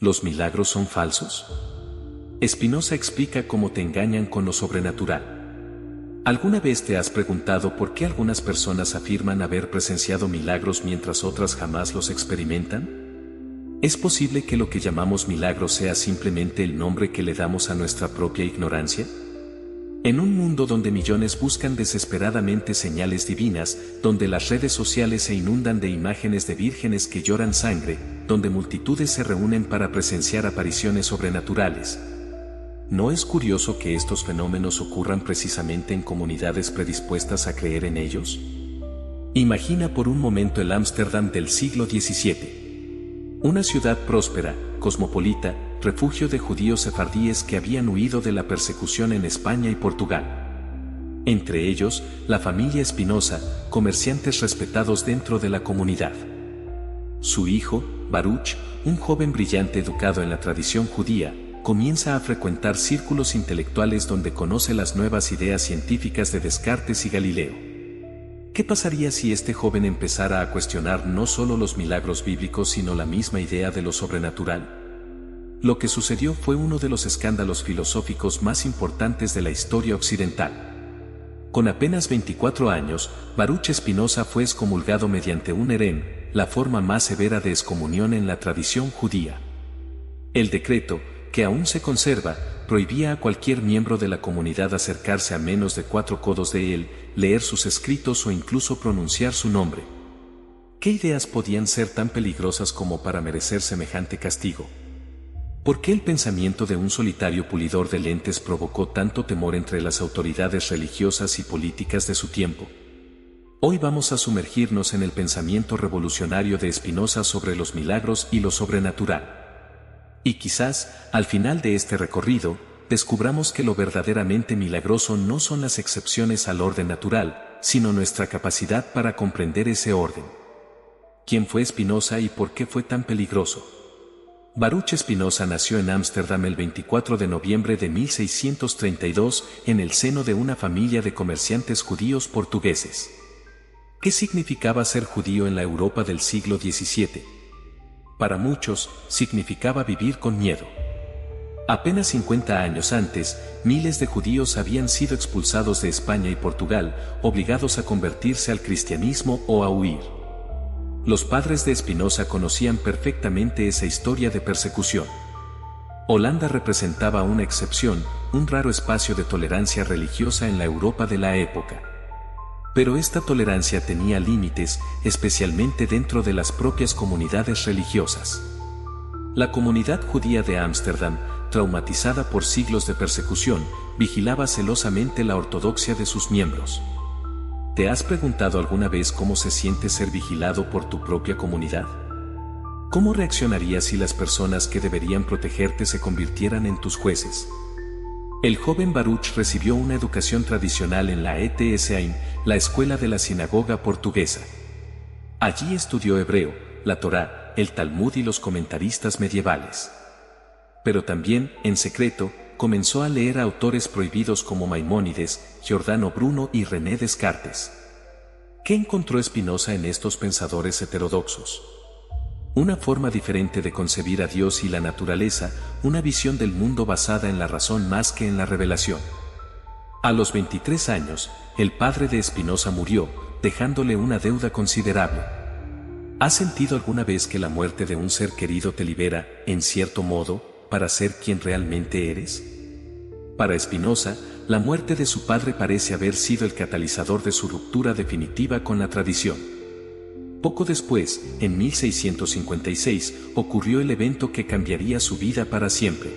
¿Los milagros son falsos? Spinoza explica cómo te engañan con lo sobrenatural. ¿Alguna vez te has preguntado por qué algunas personas afirman haber presenciado milagros mientras otras jamás los experimentan? ¿Es posible que lo que llamamos milagro sea simplemente el nombre que le damos a nuestra propia ignorancia? En un mundo donde millones buscan desesperadamente señales divinas, donde las redes sociales se inundan de imágenes de vírgenes que lloran sangre, donde multitudes se reúnen para presenciar apariciones sobrenaturales, ¿no es curioso que estos fenómenos ocurran precisamente en comunidades predispuestas a creer en ellos? Imagina por un momento el Ámsterdam del siglo XVII. Una ciudad próspera, cosmopolita, refugio de judíos sefardíes que habían huido de la persecución en España y Portugal. Entre ellos, la familia Spinoza, comerciantes respetados dentro de la comunidad. Su hijo, Baruch, un joven brillante educado en la tradición judía, comienza a frecuentar círculos intelectuales donde conoce las nuevas ideas científicas de Descartes y Galileo. ¿Qué pasaría si este joven empezara a cuestionar no solo los milagros bíblicos sino la misma idea de lo sobrenatural? Lo que sucedió fue uno de los escándalos filosóficos más importantes de la historia occidental. Con apenas 24 años, Baruch Spinoza fue excomulgado mediante un herem, la forma más severa de excomunión en la tradición judía. El decreto, que aún se conserva, prohibía a cualquier miembro de la comunidad acercarse a menos de 4 codos de él, leer sus escritos o incluso pronunciar su nombre. ¿Qué ideas podían ser tan peligrosas como para merecer semejante castigo? ¿Por qué el pensamiento de un solitario pulidor de lentes provocó tanto temor entre las autoridades religiosas y políticas de su tiempo? Hoy vamos a sumergirnos en el pensamiento revolucionario de Spinoza sobre los milagros y lo sobrenatural. Y quizás, al final de este recorrido, descubramos que lo verdaderamente milagroso no son las excepciones al orden natural, sino nuestra capacidad para comprender ese orden. ¿Quién fue Spinoza y por qué fue tan peligroso? Baruch Spinoza nació en Ámsterdam el 24 de noviembre de 1632 en el seno de una familia de comerciantes judíos portugueses. ¿Qué significaba ser judío en la Europa del siglo XVII? Para muchos, significaba vivir con miedo. Apenas 50 años antes, miles de judíos habían sido expulsados de España y Portugal, obligados a convertirse al cristianismo o a huir. Los padres de Spinoza conocían perfectamente esa historia de persecución. Holanda representaba una excepción, un raro espacio de tolerancia religiosa en la Europa de la época. Pero esta tolerancia tenía límites, especialmente dentro de las propias comunidades religiosas. La comunidad judía de Ámsterdam, traumatizada por siglos de persecución, vigilaba celosamente la ortodoxia de sus miembros. ¿Te has preguntado alguna vez cómo se siente ser vigilado por tu propia comunidad? ¿Cómo reaccionarías si las personas que deberían protegerte se convirtieran en tus jueces? El joven Baruch recibió una educación tradicional en la ETSAIM, la escuela de la sinagoga portuguesa. Allí estudió hebreo, la Torá, el Talmud y los comentaristas medievales. Pero también, en secreto, comenzó a leer a autores prohibidos como Maimónides, Giordano Bruno y René Descartes. ¿Qué encontró Spinoza en estos pensadores heterodoxos? Una forma diferente de concebir a Dios y la naturaleza, una visión del mundo basada en la razón más que en la revelación. A los 23 años, el padre de Spinoza murió, dejándole una deuda considerable. ¿Has sentido alguna vez que la muerte de un ser querido te libera, en cierto modo, para ser quien realmente eres? Para Spinoza, la muerte de su padre parece haber sido el catalizador de su ruptura definitiva con la tradición. Poco después, en 1656, ocurrió el evento que cambiaría su vida para siempre.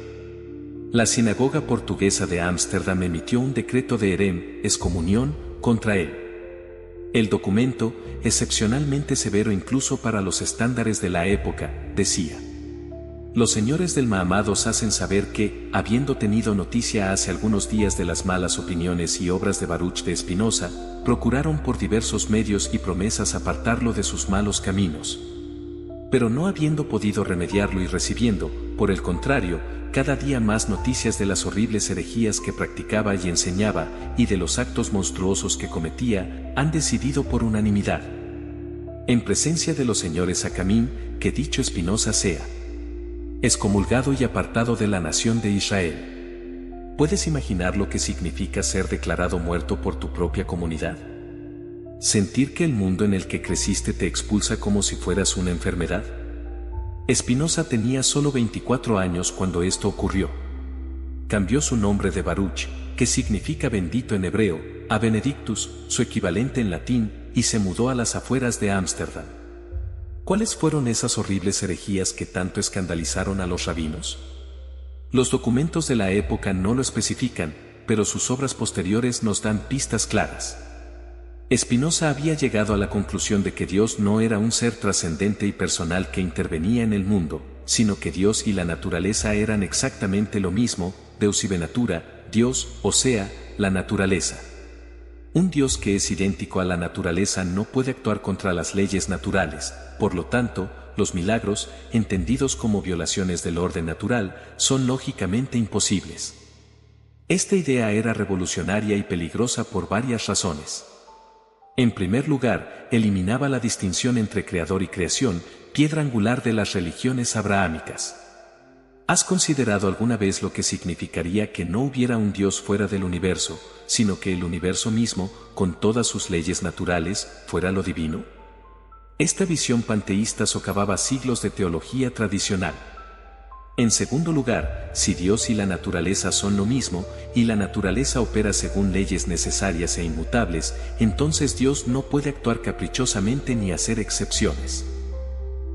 La sinagoga portuguesa de Ámsterdam emitió un decreto de herem, excomunión, contra él. El documento, excepcionalmente severo incluso para los estándares de la época, decía: los señores del Mahamados hacen saber que, habiendo tenido noticia hace algunos días de las malas opiniones y obras de Baruch de Spinoza, procuraron por diversos medios y promesas apartarlo de sus malos caminos. Pero no habiendo podido remediarlo y recibiendo, por el contrario, cada día más noticias de las horribles herejías que practicaba y enseñaba, y de los actos monstruosos que cometía, han decidido por unanimidad, en presencia de los señores Acamín, que dicho Spinoza sea excomulgado y apartado de la nación de Israel. ¿Puedes imaginar lo que significa ser declarado muerto por tu propia comunidad? Sentir que el mundo en el que creciste te expulsa como si fueras una enfermedad. Spinoza tenía solo 24 años cuando esto ocurrió. Cambió su nombre de Baruch, que significa bendito en hebreo, a Benedictus, su equivalente en latín, y se mudó a las afueras de Ámsterdam. ¿Cuáles fueron esas horribles herejías que tanto escandalizaron a los rabinos? Los documentos de la época no lo especifican, pero sus obras posteriores nos dan pistas claras. Spinoza había llegado a la conclusión de que Dios no era un ser trascendente y personal que intervenía en el mundo, sino que Dios y la naturaleza eran exactamente lo mismo, Deus ibe natura, Dios, o sea, la naturaleza. Un Dios que es idéntico a la naturaleza no puede actuar contra las leyes naturales, por lo tanto, los milagros, entendidos como violaciones del orden natural, son lógicamente imposibles. Esta idea era revolucionaria y peligrosa por varias razones. En primer lugar, eliminaba la distinción entre creador y creación, piedra angular de las religiones abrahámicas. ¿Has considerado alguna vez lo que significaría que no hubiera un Dios fuera del universo, sino que el universo mismo, con todas sus leyes naturales, fuera lo divino? Esta visión panteísta socavaba siglos de teología tradicional. En segundo lugar, si Dios y la naturaleza son lo mismo, y la naturaleza opera según leyes necesarias e inmutables, entonces Dios no puede actuar caprichosamente ni hacer excepciones.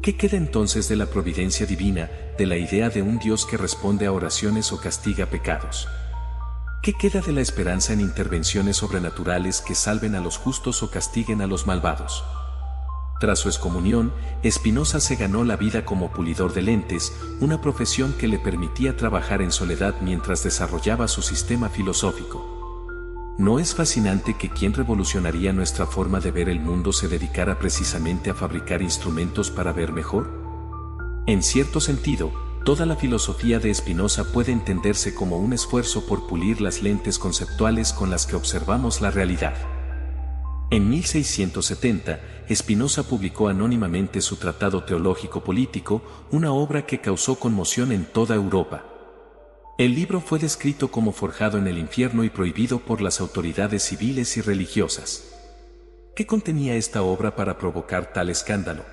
¿Qué queda entonces de la providencia divina, de la idea de un Dios que responde a oraciones o castiga pecados? ¿Qué queda de la esperanza en intervenciones sobrenaturales que salven a los justos o castiguen a los malvados? Tras su excomunión, Spinoza se ganó la vida como pulidor de lentes, una profesión que le permitía trabajar en soledad mientras desarrollaba su sistema filosófico. ¿No es fascinante que quien revolucionaría nuestra forma de ver el mundo se dedicara precisamente a fabricar instrumentos para ver mejor? En cierto sentido, toda la filosofía de Spinoza puede entenderse como un esfuerzo por pulir las lentes conceptuales con las que observamos la realidad. En 1670, Spinoza publicó anónimamente su Tratado Teológico Político, una obra que causó conmoción en toda Europa. El libro fue descrito como forjado en el infierno y prohibido por las autoridades civiles y religiosas. ¿Qué contenía esta obra para provocar tal escándalo?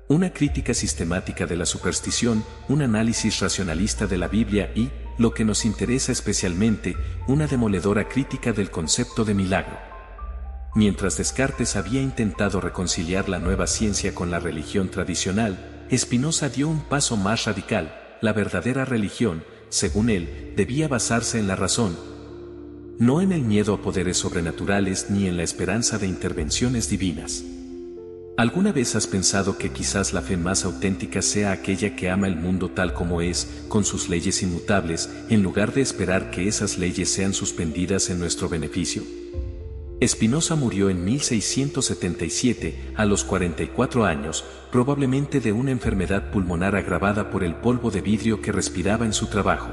Una crítica sistemática de la superstición, un análisis racionalista de la Biblia y, lo que nos interesa especialmente, una demoledora crítica del concepto de milagro. Mientras Descartes había intentado reconciliar la nueva ciencia con la religión tradicional, Spinoza dio un paso más radical. La verdadera religión, según él, debía basarse en la razón, no en el miedo a poderes sobrenaturales ni en la esperanza de intervenciones divinas. ¿Alguna vez has pensado que quizás la fe más auténtica sea aquella que ama el mundo tal como es, con sus leyes inmutables, en lugar de esperar que esas leyes sean suspendidas en nuestro beneficio? Spinoza murió en 1677, a los 44 años, probablemente de una enfermedad pulmonar agravada por el polvo de vidrio que respiraba en su trabajo.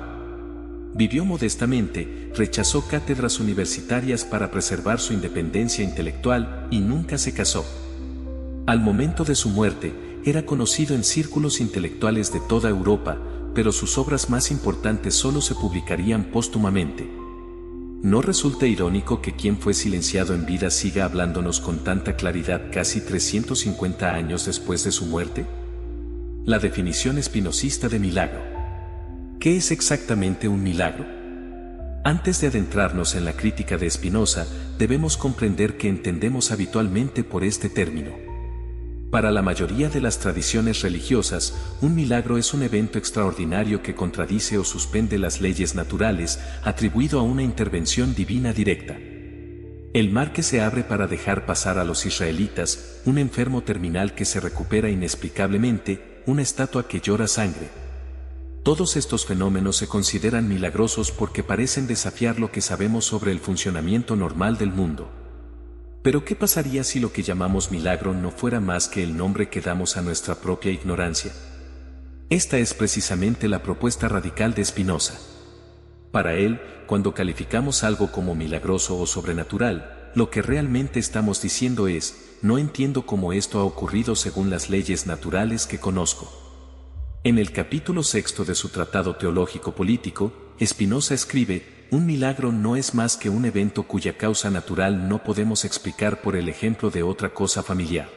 Vivió modestamente, rechazó cátedras universitarias para preservar su independencia intelectual y nunca se casó. Al momento de su muerte, era conocido en círculos intelectuales de toda Europa, pero sus obras más importantes solo se publicarían póstumamente. ¿No resulta irónico que quien fue silenciado en vida siga hablándonos con tanta claridad casi 350 años después de su muerte? La definición espinosista de milagro. ¿Qué es exactamente un milagro? Antes de adentrarnos en la crítica de Spinoza, debemos comprender qué entendemos habitualmente por este término. Para la mayoría de las tradiciones religiosas, un milagro es un evento extraordinario que contradice o suspende las leyes naturales, atribuido a una intervención divina directa. El mar que se abre para dejar pasar a los israelitas, un enfermo terminal que se recupera inexplicablemente, una estatua que llora sangre. Todos estos fenómenos se consideran milagrosos porque parecen desafiar lo que sabemos sobre el funcionamiento normal del mundo. Pero ¿qué pasaría si lo que llamamos milagro no fuera más que el nombre que damos a nuestra propia ignorancia? Esta es precisamente la propuesta radical de Spinoza. Para él, cuando calificamos algo como milagroso o sobrenatural, lo que realmente estamos diciendo es, no entiendo cómo esto ha ocurrido según las leyes naturales que conozco. En el capítulo 6 de su Tratado Teológico-Político, Spinoza escribe: un milagro no es más que un evento cuya causa natural no podemos explicar por el ejemplo de otra cosa familiar.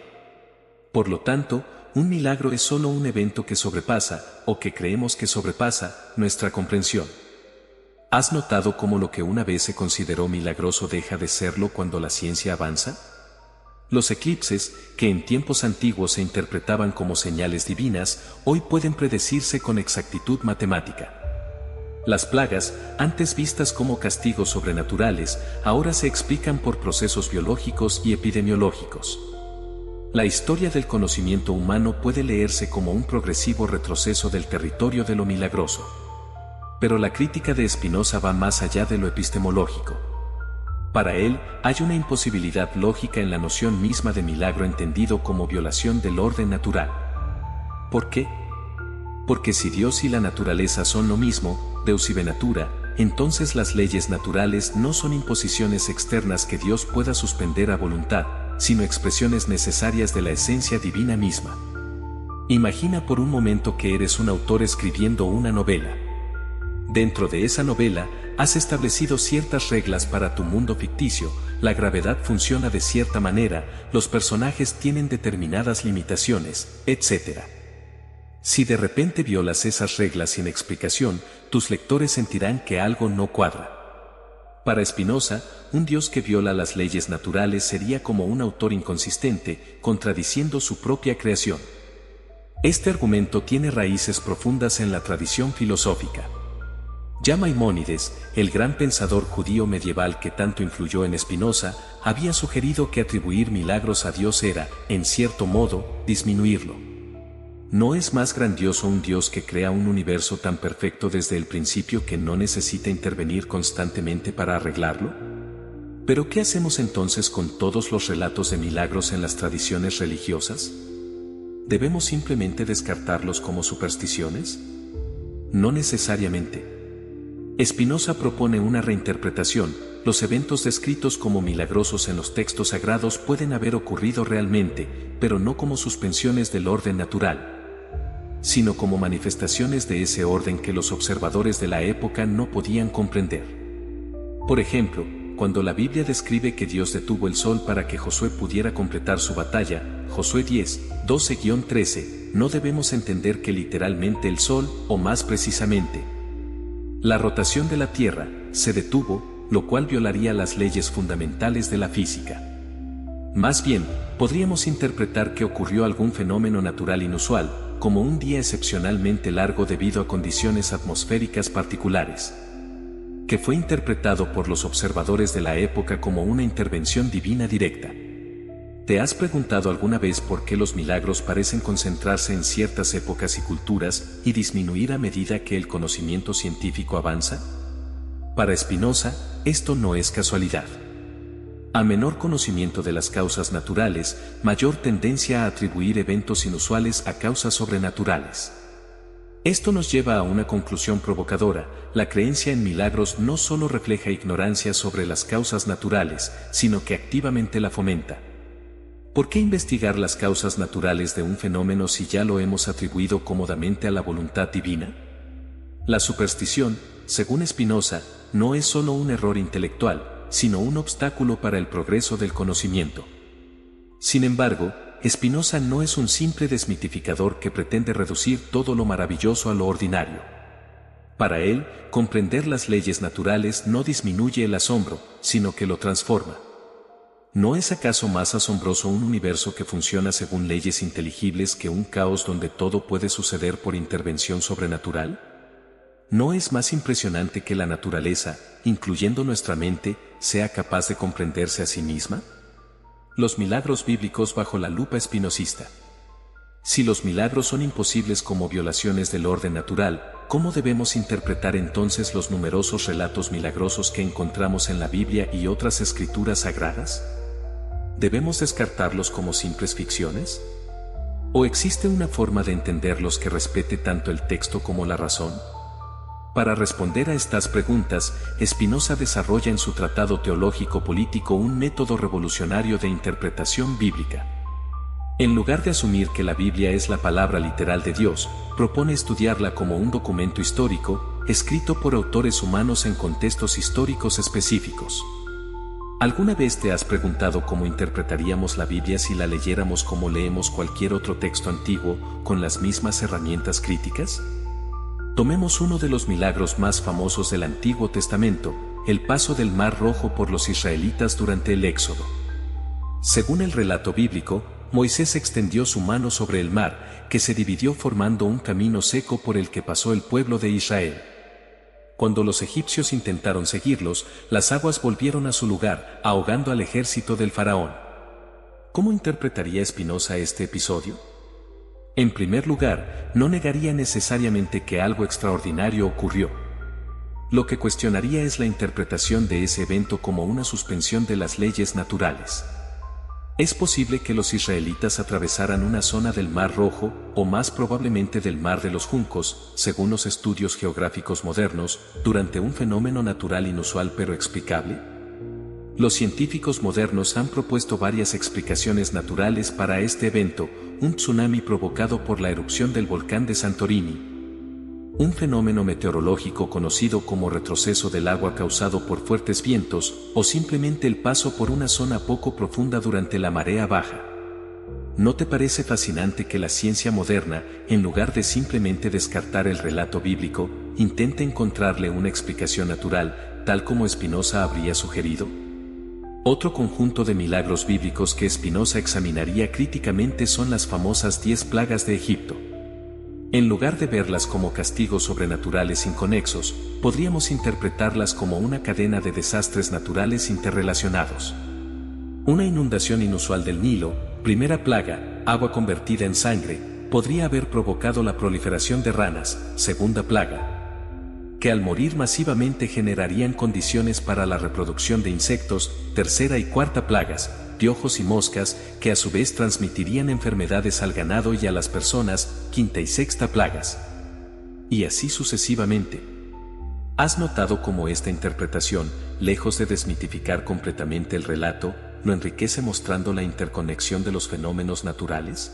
Por lo tanto, un milagro es solo un evento que sobrepasa, o que creemos que sobrepasa, nuestra comprensión. ¿Has notado cómo lo que una vez se consideró milagroso deja de serlo cuando la ciencia avanza? Los eclipses, que en tiempos antiguos se interpretaban como señales divinas, hoy pueden predecirse con exactitud matemática. Las plagas, antes vistas como castigos sobrenaturales, ahora se explican por procesos biológicos y epidemiológicos. La historia del conocimiento humano puede leerse como un progresivo retroceso del territorio de lo milagroso. Pero la crítica de Spinoza va más allá de lo epistemológico. Para él, hay una imposibilidad lógica en la noción misma de milagro entendido como violación del orden natural. ¿Por qué? Porque si Dios y la naturaleza son lo mismo, Deus ibe natura, entonces las leyes naturales no son imposiciones externas que Dios pueda suspender a voluntad, sino expresiones necesarias de la esencia divina misma. Imagina por un momento que eres un autor escribiendo una novela. Dentro de esa novela, has establecido ciertas reglas para tu mundo ficticio, la gravedad funciona de cierta manera, los personajes tienen determinadas limitaciones, etc. Si de repente violas esas reglas sin explicación, tus lectores sentirán que algo no cuadra. Para Spinoza, un Dios que viola las leyes naturales sería como un autor inconsistente, contradiciendo su propia creación. Este argumento tiene raíces profundas en la tradición filosófica. Ya Maimónides, el gran pensador judío medieval que tanto influyó en Spinoza, había sugerido que atribuir milagros a Dios era, en cierto modo, disminuirlo. ¿No es más grandioso un Dios que crea un universo tan perfecto desde el principio que no necesita intervenir constantemente para arreglarlo? ¿Pero qué hacemos entonces con todos los relatos de milagros en las tradiciones religiosas? ¿Debemos simplemente descartarlos como supersticiones? No necesariamente. Spinoza propone una reinterpretación. Los eventos descritos como milagrosos en los textos sagrados pueden haber ocurrido realmente, pero no como suspensiones del orden natural, sino como manifestaciones de ese orden que los observadores de la época no podían comprender. Por ejemplo, cuando la Biblia describe que Dios detuvo el sol para que Josué pudiera completar su batalla, Josué 10, 12-13, no debemos entender que literalmente el sol, o más precisamente, la rotación de la Tierra, se detuvo, lo cual violaría las leyes fundamentales de la física. Más bien, podríamos interpretar que ocurrió algún fenómeno natural inusual, como un día excepcionalmente largo debido a condiciones atmosféricas particulares, que fue interpretado por los observadores de la época como una intervención divina directa. ¿Te has preguntado alguna vez por qué los milagros parecen concentrarse en ciertas épocas y culturas y disminuir a medida que el conocimiento científico avanza? Para Spinoza, esto no es casualidad. A menor conocimiento de las causas naturales, mayor tendencia a atribuir eventos inusuales a causas sobrenaturales. Esto nos lleva a una conclusión provocadora: la creencia en milagros no solo refleja ignorancia sobre las causas naturales, sino que activamente la fomenta. ¿Por qué investigar las causas naturales de un fenómeno si ya lo hemos atribuido cómodamente a la voluntad divina? La superstición, según Spinoza, no es solo un error intelectual, sino un obstáculo para el progreso del conocimiento. Sin embargo, Spinoza no es un simple desmitificador que pretende reducir todo lo maravilloso a lo ordinario. Para él, comprender las leyes naturales no disminuye el asombro, sino que lo transforma. ¿No es acaso más asombroso un universo que funciona según leyes inteligibles que un caos donde todo puede suceder por intervención sobrenatural? ¿No es más impresionante que la naturaleza, incluyendo nuestra mente, sea capaz de comprenderse a sí misma? Los milagros bíblicos bajo la lupa espinosista. Si los milagros son imposibles como violaciones del orden natural, ¿cómo debemos interpretar entonces los numerosos relatos milagrosos que encontramos en la Biblia y otras escrituras sagradas? ¿Debemos descartarlos como simples ficciones? ¿O existe una forma de entenderlos que respete tanto el texto como la razón? Para responder a estas preguntas, Spinoza desarrolla en su Tratado Teológico Político un método revolucionario de interpretación bíblica. En lugar de asumir que la Biblia es la palabra literal de Dios, propone estudiarla como un documento histórico, escrito por autores humanos en contextos históricos específicos. ¿Alguna vez te has preguntado cómo interpretaríamos la Biblia si la leyéramos como leemos cualquier otro texto antiguo, con las mismas herramientas críticas? Tomemos uno de los milagros más famosos del Antiguo Testamento, el paso del Mar Rojo por los israelitas durante el Éxodo. Según el relato bíblico, Moisés extendió su mano sobre el mar, que se dividió formando un camino seco por el que pasó el pueblo de Israel. Cuando los egipcios intentaron seguirlos, las aguas volvieron a su lugar, ahogando al ejército del faraón. ¿Cómo interpretaría Spinoza este episodio? En primer lugar, no negaría necesariamente que algo extraordinario ocurrió. Lo que cuestionaría es la interpretación de ese evento como una suspensión de las leyes naturales. Es posible que los israelitas atravesaran una zona del Mar Rojo, o más probablemente del Mar de los Juncos, según los estudios geográficos modernos, durante un fenómeno natural inusual pero explicable. Los científicos modernos han propuesto varias explicaciones naturales para este evento: un tsunami provocado por la erupción del volcán de Santorini, un fenómeno meteorológico conocido como retroceso del agua causado por fuertes vientos, o simplemente el paso por una zona poco profunda durante la marea baja. ¿No te parece fascinante que la ciencia moderna, en lugar de simplemente descartar el relato bíblico, intente encontrarle una explicación natural, tal como Spinoza habría sugerido? Otro conjunto de milagros bíblicos que Spinoza examinaría críticamente son las famosas 10 plagas de Egipto. En lugar de verlas como castigos sobrenaturales inconexos, podríamos interpretarlas como una cadena de desastres naturales interrelacionados. Una inundación inusual del Nilo, primera plaga, agua convertida en sangre, podría haber provocado la proliferación de ranas, segunda plaga, que al morir masivamente generarían condiciones para la reproducción de insectos, tercera y cuarta plagas, piojos y moscas, que a su vez transmitirían enfermedades al ganado y a las personas, quinta y sexta plagas. Y así sucesivamente. ¿Has notado cómo esta interpretación, lejos de desmitificar completamente el relato, lo enriquece mostrando la interconexión de los fenómenos naturales?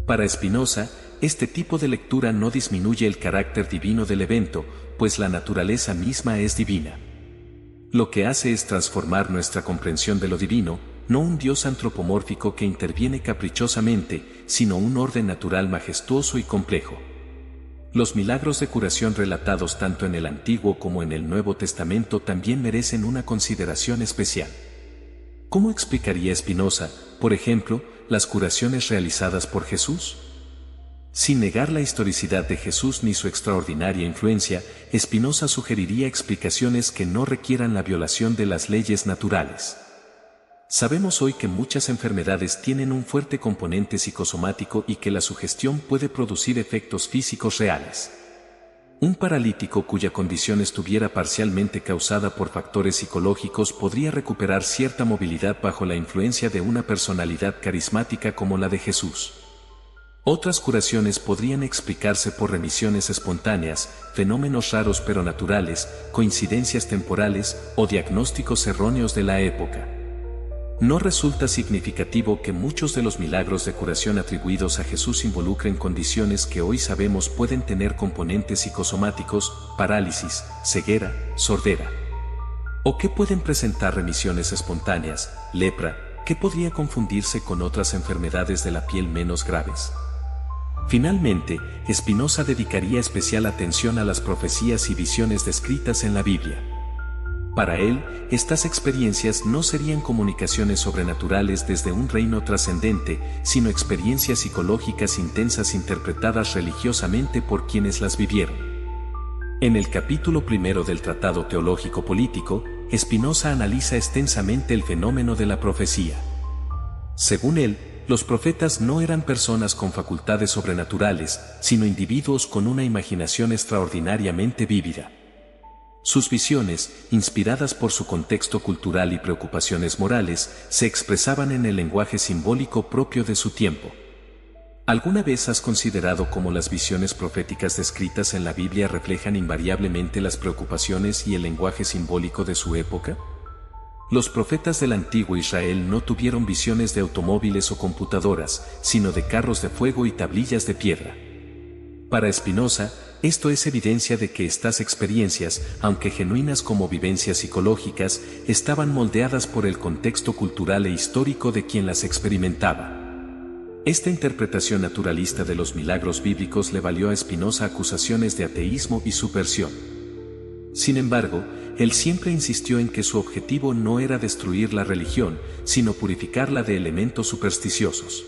Para Spinoza, este tipo de lectura no disminuye el carácter divino del evento, pues la naturaleza misma es divina. Lo que hace es transformar nuestra comprensión de lo divino, no un Dios antropomórfico que interviene caprichosamente, sino un orden natural majestuoso y complejo. Los milagros de curación relatados tanto en el Antiguo como en el Nuevo Testamento también merecen una consideración especial. ¿Cómo explicaría Spinoza, por ejemplo, las curaciones realizadas por Jesús? Sin negar la historicidad de Jesús ni su extraordinaria influencia, Spinoza sugeriría explicaciones que no requieran la violación de las leyes naturales. Sabemos hoy que muchas enfermedades tienen un fuerte componente psicosomático y que la sugestión puede producir efectos físicos reales. Un paralítico cuya condición estuviera parcialmente causada por factores psicológicos podría recuperar cierta movilidad bajo la influencia de una personalidad carismática como la de Jesús. Otras curaciones podrían explicarse por remisiones espontáneas, fenómenos raros pero naturales, coincidencias temporales o diagnósticos erróneos de la época. No resulta significativo que muchos de los milagros de curación atribuidos a Jesús involucren condiciones que hoy sabemos pueden tener componentes psicosomáticos, parálisis, ceguera, sordera. ¿O qué pueden presentar remisiones espontáneas, lepra, que podría confundirse con otras enfermedades de la piel menos graves? Finalmente, Spinoza dedicaría especial atención a las profecías y visiones descritas en la Biblia. Para él, estas experiencias no serían comunicaciones sobrenaturales desde un reino trascendente, sino experiencias psicológicas intensas interpretadas religiosamente por quienes las vivieron. En el capítulo 1 del Tratado Teológico Político, Spinoza analiza extensamente el fenómeno de la profecía. Según él, los profetas no eran personas con facultades sobrenaturales, sino individuos con una imaginación extraordinariamente vívida. Sus visiones, inspiradas por su contexto cultural y preocupaciones morales, se expresaban en el lenguaje simbólico propio de su tiempo. ¿Alguna vez has considerado cómo las visiones proféticas descritas en la Biblia reflejan invariablemente las preocupaciones y el lenguaje simbólico de su época? Los profetas del antiguo Israel no tuvieron visiones de automóviles o computadoras, sino de carros de fuego y tablillas de piedra. Para Spinoza, esto es evidencia de que estas experiencias, aunque genuinas como vivencias psicológicas, estaban moldeadas por el contexto cultural e histórico de quien las experimentaba. Esta interpretación naturalista de los milagros bíblicos le valió a Spinoza acusaciones de ateísmo y subversión. Sin embargo, él siempre insistió en que su objetivo no era destruir la religión, sino purificarla de elementos supersticiosos.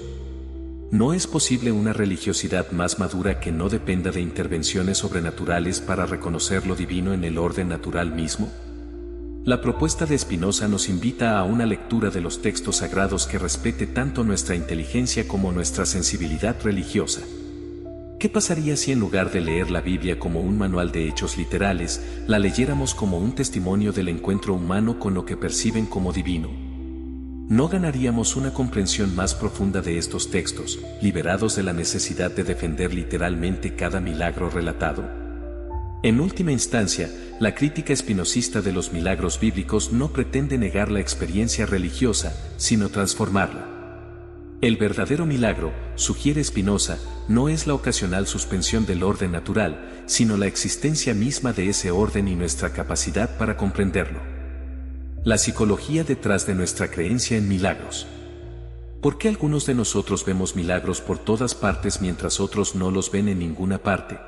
¿No es posible una religiosidad más madura que no dependa de intervenciones sobrenaturales para reconocer lo divino en el orden natural mismo? La propuesta de Spinoza nos invita a una lectura de los textos sagrados que respete tanto nuestra inteligencia como nuestra sensibilidad religiosa. ¿Qué pasaría si en lugar de leer la Biblia como un manual de hechos literales, la leyéramos como un testimonio del encuentro humano con lo que perciben como divino? ¿No ganaríamos una comprensión más profunda de estos textos, liberados de la necesidad de defender literalmente cada milagro relatado? En última instancia, la crítica espinosista de los milagros bíblicos no pretende negar la experiencia religiosa, sino transformarla. El verdadero milagro, sugiere Spinoza, no es la ocasional suspensión del orden natural, sino la existencia misma de ese orden y nuestra capacidad para comprenderlo. La psicología detrás de nuestra creencia en milagros. ¿Por qué algunos de nosotros vemos milagros por todas partes mientras otros no los ven en ninguna parte?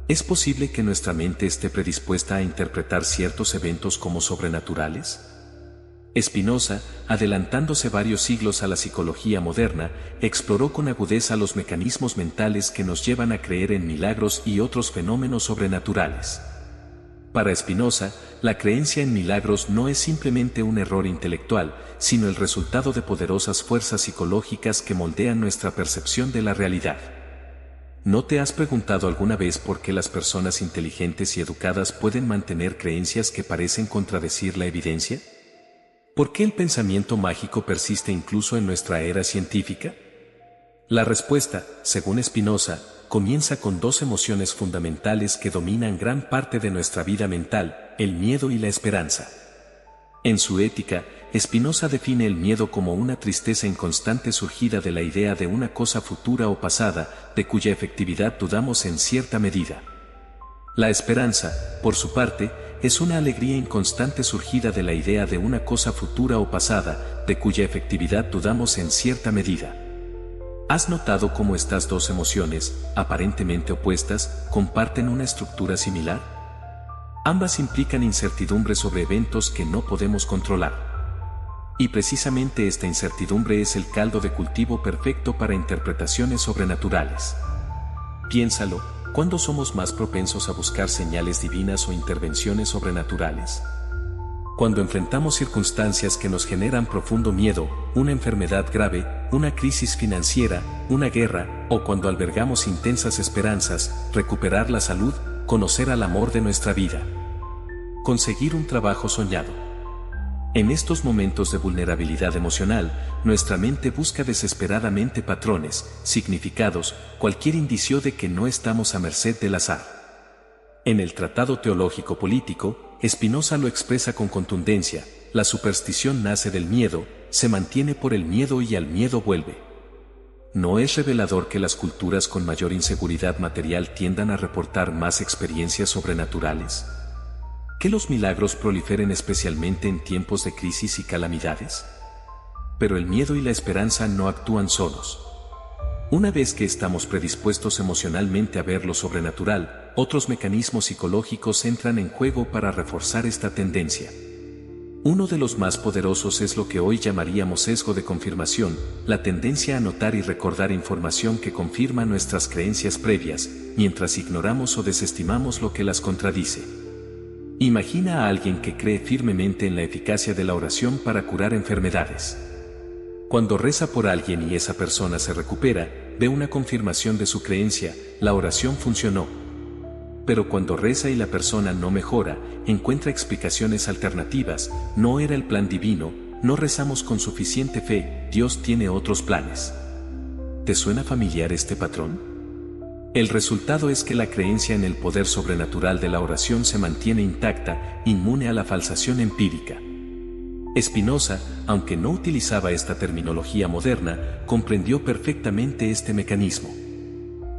¿Es posible que nuestra mente esté predispuesta a interpretar ciertos eventos como sobrenaturales? Spinoza, adelantándose varios siglos a la psicología moderna, exploró con agudeza los mecanismos mentales que nos llevan a creer en milagros y otros fenómenos sobrenaturales. Para Spinoza, la creencia en milagros no es simplemente un error intelectual, sino el resultado de poderosas fuerzas psicológicas que moldean nuestra percepción de la realidad. ¿No te has preguntado alguna vez por qué las personas inteligentes y educadas pueden mantener creencias que parecen contradecir la evidencia? ¿Por qué el pensamiento mágico persiste incluso en nuestra era científica? La respuesta, según Spinoza, comienza con dos emociones fundamentales que dominan gran parte de nuestra vida mental, el miedo y la esperanza. En su Ética, Spinoza define el miedo como una tristeza inconstante surgida de la idea de una cosa futura o pasada, de cuya efectividad dudamos en cierta medida. La esperanza, por su parte, es una alegría inconstante surgida de la idea de una cosa futura o pasada, de cuya efectividad dudamos en cierta medida. ¿Has notado cómo estas dos emociones, aparentemente opuestas, comparten una estructura similar? Ambas implican incertidumbre sobre eventos que no podemos controlar. Y precisamente esta incertidumbre es el caldo de cultivo perfecto para interpretaciones sobrenaturales. Piénsalo, ¿cuándo somos más propensos a buscar señales divinas o intervenciones sobrenaturales? Cuando enfrentamos circunstancias que nos generan profundo miedo, una enfermedad grave, una crisis financiera, una guerra, o cuando albergamos intensas esperanzas, recuperar la salud, conocer al amor de nuestra vida, conseguir un trabajo soñado. En estos momentos de vulnerabilidad emocional, nuestra mente busca desesperadamente patrones, significados, cualquier indicio de que no estamos a merced del azar. En el Tratado Teológico Político, Spinoza lo expresa con contundencia: la superstición nace del miedo, se mantiene por el miedo y al miedo vuelve. ¿No es revelador que las culturas con mayor inseguridad material tiendan a reportar más experiencias sobrenaturales? ¿Que los milagros proliferen especialmente en tiempos de crisis y calamidades? Pero el miedo y la esperanza no actúan solos. Una vez que estamos predispuestos emocionalmente a ver lo sobrenatural, otros mecanismos psicológicos entran en juego para reforzar esta tendencia. Uno de los más poderosos es lo que hoy llamaríamos sesgo de confirmación, la tendencia a notar y recordar información que confirma nuestras creencias previas, mientras ignoramos o desestimamos lo que las contradice. Imagina a alguien que cree firmemente en la eficacia de la oración para curar enfermedades. Cuando reza por alguien y esa persona se recupera, ve una confirmación de su creencia: la oración funcionó. Pero cuando reza y la persona no mejora, encuentra explicaciones alternativas: no era el plan divino, no rezamos con suficiente fe, Dios tiene otros planes. ¿Te suena familiar este patrón? El resultado es que la creencia en el poder sobrenatural de la oración se mantiene intacta, inmune a la falsación empírica. Spinoza, aunque no utilizaba esta terminología moderna, comprendió perfectamente este mecanismo.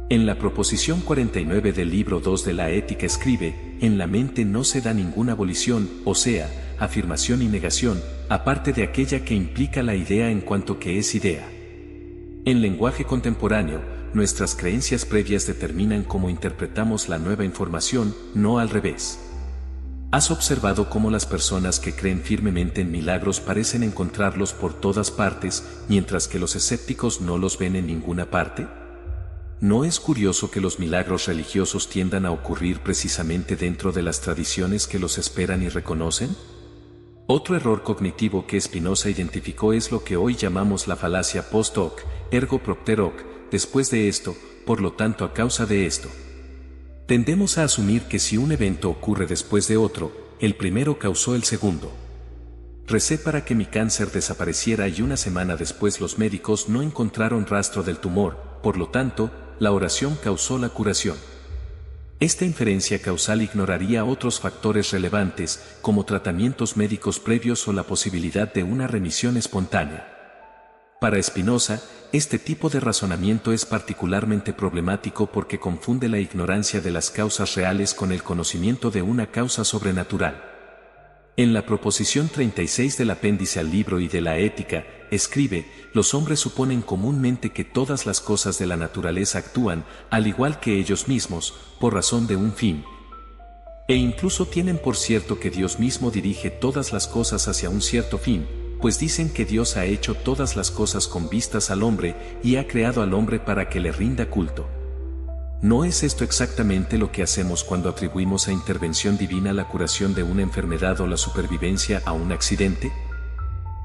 En la proposición 49 del libro 2 de la Ética escribe: en la mente no se da ninguna abolición, o sea, afirmación y negación, aparte de aquella que implica la idea en cuanto que es idea. En lenguaje contemporáneo, nuestras creencias previas determinan cómo interpretamos la nueva información, no al revés. ¿Has observado cómo las personas que creen firmemente en milagros parecen encontrarlos por todas partes, mientras que los escépticos no los ven en ninguna parte? ¿No es curioso que los milagros religiosos tiendan a ocurrir precisamente dentro de las tradiciones que los esperan y reconocen? Otro error cognitivo que Spinoza identificó es lo que hoy llamamos la falacia post hoc, ergo propter hoc, después de esto, por lo tanto a causa de esto. Tendemos a asumir que si un evento ocurre después de otro, el primero causó el segundo. Recé para que mi cáncer desapareciera y una semana después los médicos no encontraron rastro del tumor, por lo tanto, la oración causó la curación. Esta inferencia causal ignoraría otros factores relevantes, como tratamientos médicos previos o la posibilidad de una remisión espontánea. Para Spinoza, este tipo de razonamiento es particularmente problemático porque confunde la ignorancia de las causas reales con el conocimiento de una causa sobrenatural. En la proposición 36 del apéndice al libro y de la Ética, escribe: los hombres suponen comúnmente que todas las cosas de la naturaleza actúan, al igual que ellos mismos, por razón de un fin. E incluso tienen por cierto que Dios mismo dirige todas las cosas hacia un cierto fin, pues dicen que Dios ha hecho todas las cosas con vistas al hombre y ha creado al hombre para que le rinda culto. ¿No es esto exactamente lo que hacemos cuando atribuimos a intervención divina la curación de una enfermedad o la supervivencia a un accidente?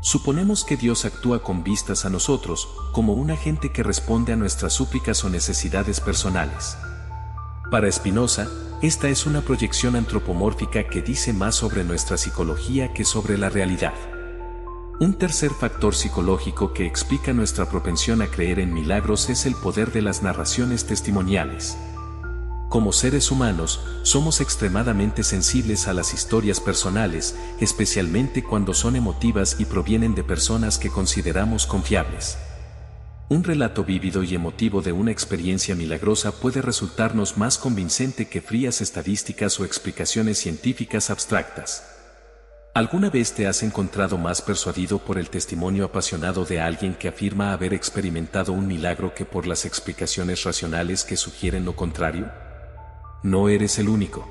Suponemos que Dios actúa con vistas a nosotros, como un agente que responde a nuestras súplicas o necesidades personales. Para Spinoza, esta es una proyección antropomórfica que dice más sobre nuestra psicología que sobre la realidad. Un tercer factor psicológico que explica nuestra propensión a creer en milagros es el poder de las narraciones testimoniales. Como seres humanos, somos extremadamente sensibles a las historias personales, especialmente cuando son emotivas y provienen de personas que consideramos confiables. Un relato vívido y emotivo de una experiencia milagrosa puede resultarnos más convincente que frías estadísticas o explicaciones científicas abstractas. ¿Alguna vez te has encontrado más persuadido por el testimonio apasionado de alguien que afirma haber experimentado un milagro que por las explicaciones racionales que sugieren lo contrario? No eres el único.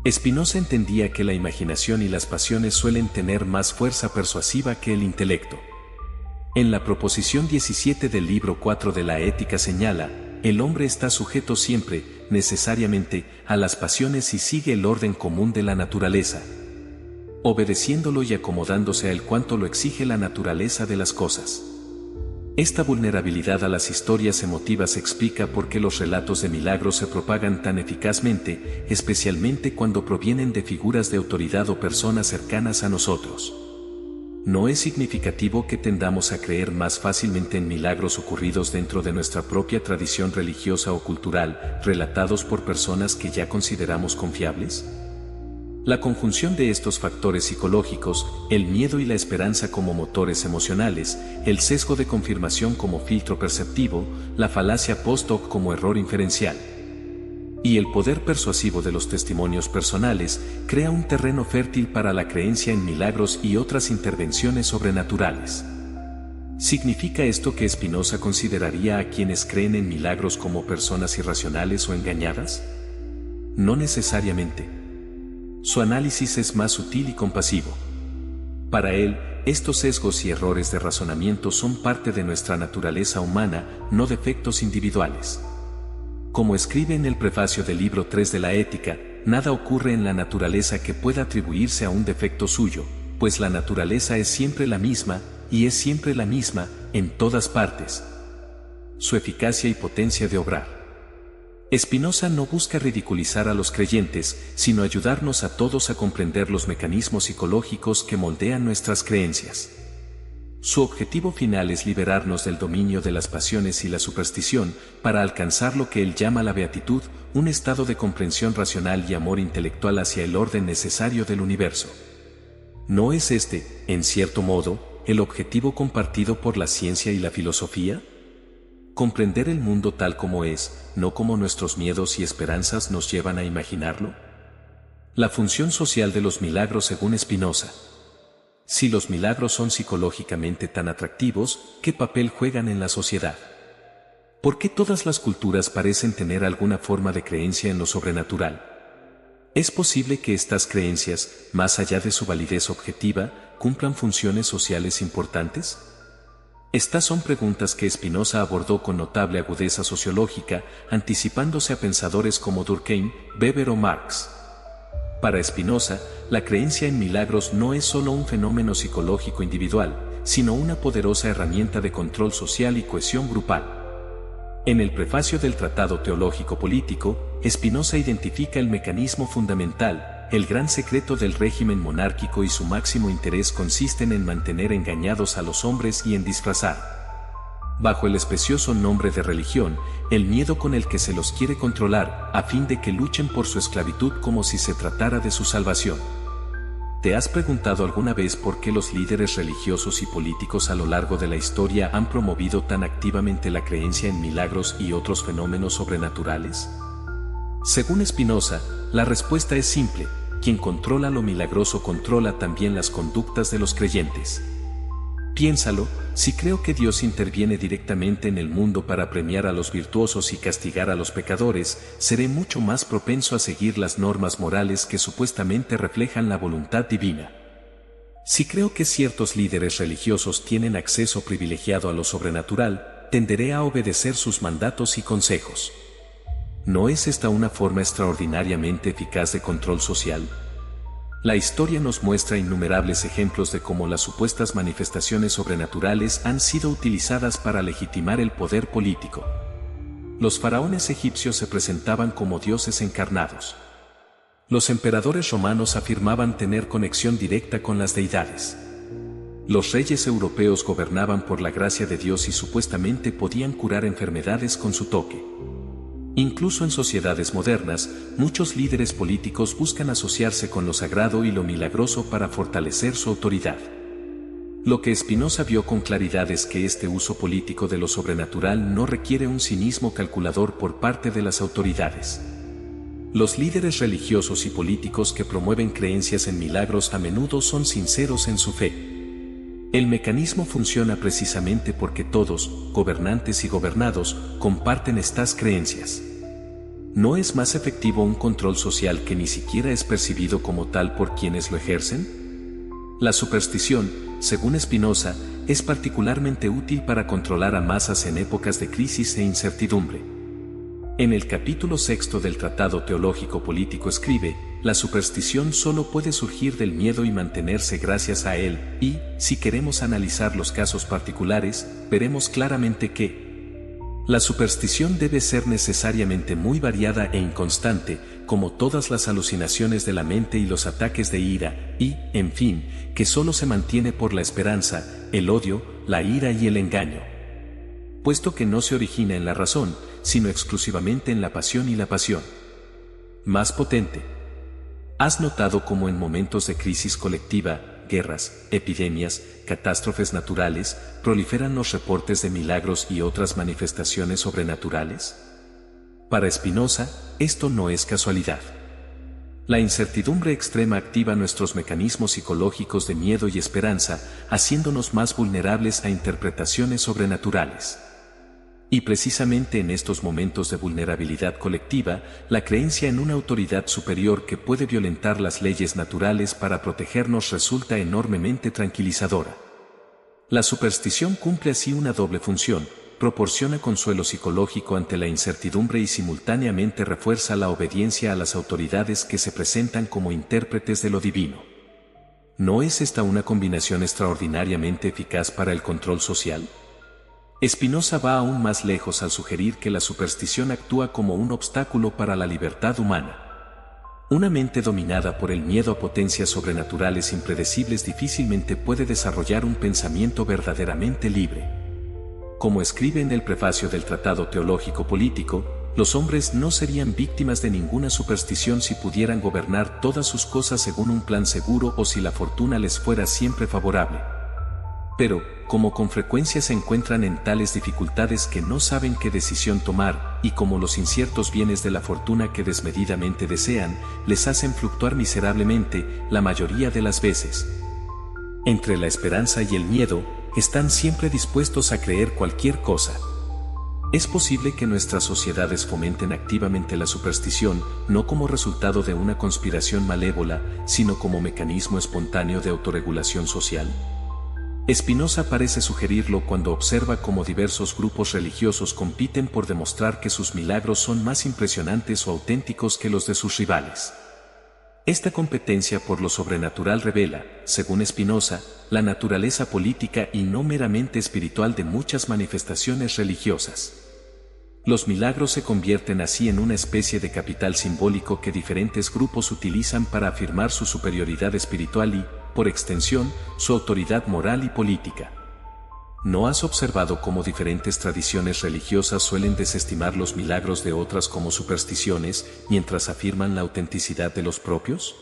Spinoza entendía que la imaginación y las pasiones suelen tener más fuerza persuasiva que el intelecto. En la proposición 17 del libro 4 de la Ética señala: el hombre está sujeto siempre, necesariamente, a las pasiones y sigue el orden común de la naturaleza, obedeciéndolo y acomodándose a él cuanto lo exige la naturaleza de las cosas. Esta vulnerabilidad a las historias emotivas explica por qué los relatos de milagros se propagan tan eficazmente, especialmente cuando provienen de figuras de autoridad o personas cercanas a nosotros. ¿No es significativo que tendamos a creer más fácilmente en milagros ocurridos dentro de nuestra propia tradición religiosa o cultural, relatados por personas que ya consideramos confiables? La conjunción de estos factores psicológicos, el miedo y la esperanza como motores emocionales, el sesgo de confirmación como filtro perceptivo, la falacia post hoc como error inferencial, y el poder persuasivo de los testimonios personales, crea un terreno fértil para la creencia en milagros y otras intervenciones sobrenaturales. ¿Significa esto que Spinoza consideraría a quienes creen en milagros como personas irracionales o engañadas? No necesariamente. Su análisis es más sutil y compasivo. Para él, estos sesgos y errores de razonamiento son parte de nuestra naturaleza humana, no defectos individuales. Como escribe en el prefacio del libro 3 de la Ética, nada ocurre en la naturaleza que pueda atribuirse a un defecto suyo, pues la naturaleza es siempre la misma, y es siempre la misma, en todas partes. Su eficacia y potencia de obrar. Spinoza no busca ridiculizar a los creyentes, sino ayudarnos a todos a comprender los mecanismos psicológicos que moldean nuestras creencias. Su objetivo final es liberarnos del dominio de las pasiones y la superstición, para alcanzar lo que él llama la beatitud, un estado de comprensión racional y amor intelectual hacia el orden necesario del universo. ¿No es este, en cierto modo, el objetivo compartido por la ciencia y la filosofía? Comprender el mundo tal como es, no como nuestros miedos y esperanzas nos llevan a imaginarlo. La función social de los milagros según Spinoza. Si los milagros son psicológicamente tan atractivos, ¿qué papel juegan en la sociedad? ¿Por qué todas las culturas parecen tener alguna forma de creencia en lo sobrenatural? ¿Es posible que estas creencias, más allá de su validez objetiva, cumplan funciones sociales importantes? Estas son preguntas que Spinoza abordó con notable agudeza sociológica, anticipándose a pensadores como Durkheim, Weber o Marx. Para Spinoza, la creencia en milagros no es solo un fenómeno psicológico individual, sino una poderosa herramienta de control social y cohesión grupal. En el prefacio del Tratado Teológico Político, Spinoza identifica el mecanismo fundamental, el gran secreto del régimen monárquico y su máximo interés consisten en mantener engañados a los hombres y en disfrazar, bajo el especioso nombre de religión, el miedo con el que se los quiere controlar, a fin de que luchen por su esclavitud como si se tratara de su salvación. ¿Te has preguntado alguna vez por qué los líderes religiosos y políticos a lo largo de la historia han promovido tan activamente la creencia en milagros y otros fenómenos sobrenaturales? Según Spinoza, la respuesta es simple: quien controla lo milagroso controla también las conductas de los creyentes. Piénsalo, si creo que Dios interviene directamente en el mundo para premiar a los virtuosos y castigar a los pecadores, seré mucho más propenso a seguir las normas morales que supuestamente reflejan la voluntad divina. Si creo que ciertos líderes religiosos tienen acceso privilegiado a lo sobrenatural, tenderé a obedecer sus mandatos y consejos. ¿No es esta una forma extraordinariamente eficaz de control social? La historia nos muestra innumerables ejemplos de cómo las supuestas manifestaciones sobrenaturales han sido utilizadas para legitimar el poder político. Los faraones egipcios se presentaban como dioses encarnados. Los emperadores romanos afirmaban tener conexión directa con las deidades. Los reyes europeos gobernaban por la gracia de Dios y supuestamente podían curar enfermedades con su toque. Incluso en sociedades modernas, muchos líderes políticos buscan asociarse con lo sagrado y lo milagroso para fortalecer su autoridad. Lo que Spinoza vio con claridad es que este uso político de lo sobrenatural no requiere un cinismo calculador por parte de las autoridades. Los líderes religiosos y políticos que promueven creencias en milagros a menudo son sinceros en su fe. El mecanismo funciona precisamente porque todos, gobernantes y gobernados, comparten estas creencias. ¿No es más efectivo un control social que ni siquiera es percibido como tal por quienes lo ejercen? La superstición, según Spinoza, es particularmente útil para controlar a masas en épocas de crisis e incertidumbre. En el capítulo 6 del Tratado Teológico Político escribe: la superstición solo puede surgir del miedo y mantenerse gracias a él, y, si queremos analizar los casos particulares, veremos claramente que la superstición debe ser necesariamente muy variada e inconstante, como todas las alucinaciones de la mente y los ataques de ira, y, en fin, que solo se mantiene por la esperanza, el odio, la ira y el engaño. Puesto que no se origina en la razón, sino exclusivamente en la pasión y la pasión más potente. ¿Has notado cómo en momentos de crisis colectiva, guerras, epidemias, catástrofes naturales, proliferan los reportes de milagros y otras manifestaciones sobrenaturales? Para Spinoza, esto no es casualidad. La incertidumbre extrema activa nuestros mecanismos psicológicos de miedo y esperanza, haciéndonos más vulnerables a interpretaciones sobrenaturales. Y precisamente en estos momentos de vulnerabilidad colectiva, la creencia en una autoridad superior que puede violentar las leyes naturales para protegernos resulta enormemente tranquilizadora. La superstición cumple así una doble función: proporciona consuelo psicológico ante la incertidumbre y simultáneamente refuerza la obediencia a las autoridades que se presentan como intérpretes de lo divino. ¿No es esta una combinación extraordinariamente eficaz para el control social? Spinoza va aún más lejos al sugerir que la superstición actúa como un obstáculo para la libertad humana. Una mente dominada por el miedo a potencias sobrenaturales impredecibles difícilmente puede desarrollar un pensamiento verdaderamente libre. Como escribe en el prefacio del Tratado Teológico Político, los hombres no serían víctimas de ninguna superstición si pudieran gobernar todas sus cosas según un plan seguro o si la fortuna les fuera siempre favorable. Pero, como con frecuencia se encuentran en tales dificultades que no saben qué decisión tomar, y como los inciertos bienes de la fortuna que desmedidamente desean, les hacen fluctuar miserablemente, la mayoría de las veces, entre la esperanza y el miedo, están siempre dispuestos a creer cualquier cosa. Es posible que nuestras sociedades fomenten activamente la superstición, no como resultado de una conspiración malévola, sino como mecanismo espontáneo de autorregulación social. Spinoza parece sugerirlo cuando observa cómo diversos grupos religiosos compiten por demostrar que sus milagros son más impresionantes o auténticos que los de sus rivales. Esta competencia por lo sobrenatural revela, según Spinoza, la naturaleza política y no meramente espiritual de muchas manifestaciones religiosas. Los milagros se convierten así en una especie de capital simbólico que diferentes grupos utilizan para afirmar su superioridad espiritual y, por extensión, su autoridad moral y política. ¿No has observado cómo diferentes tradiciones religiosas suelen desestimar los milagros de otras como supersticiones, mientras afirman la autenticidad de los propios?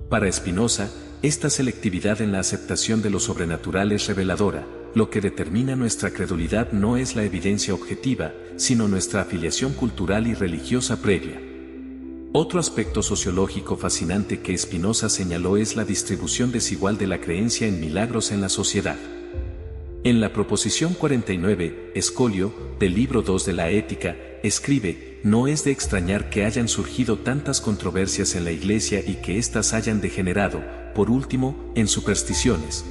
Para Spinoza, esta selectividad en la aceptación de lo sobrenatural es reveladora. Lo que determina nuestra credulidad no es la evidencia objetiva, sino nuestra afiliación cultural y religiosa previa. Otro aspecto sociológico fascinante que Spinoza señaló es la distribución desigual de la creencia en milagros en la sociedad. En la proposición 49, Escolio, del libro 2 de la Ética, escribe: no es de extrañar que hayan surgido tantas controversias en la Iglesia y que éstas hayan degenerado, por último, en supersticiones.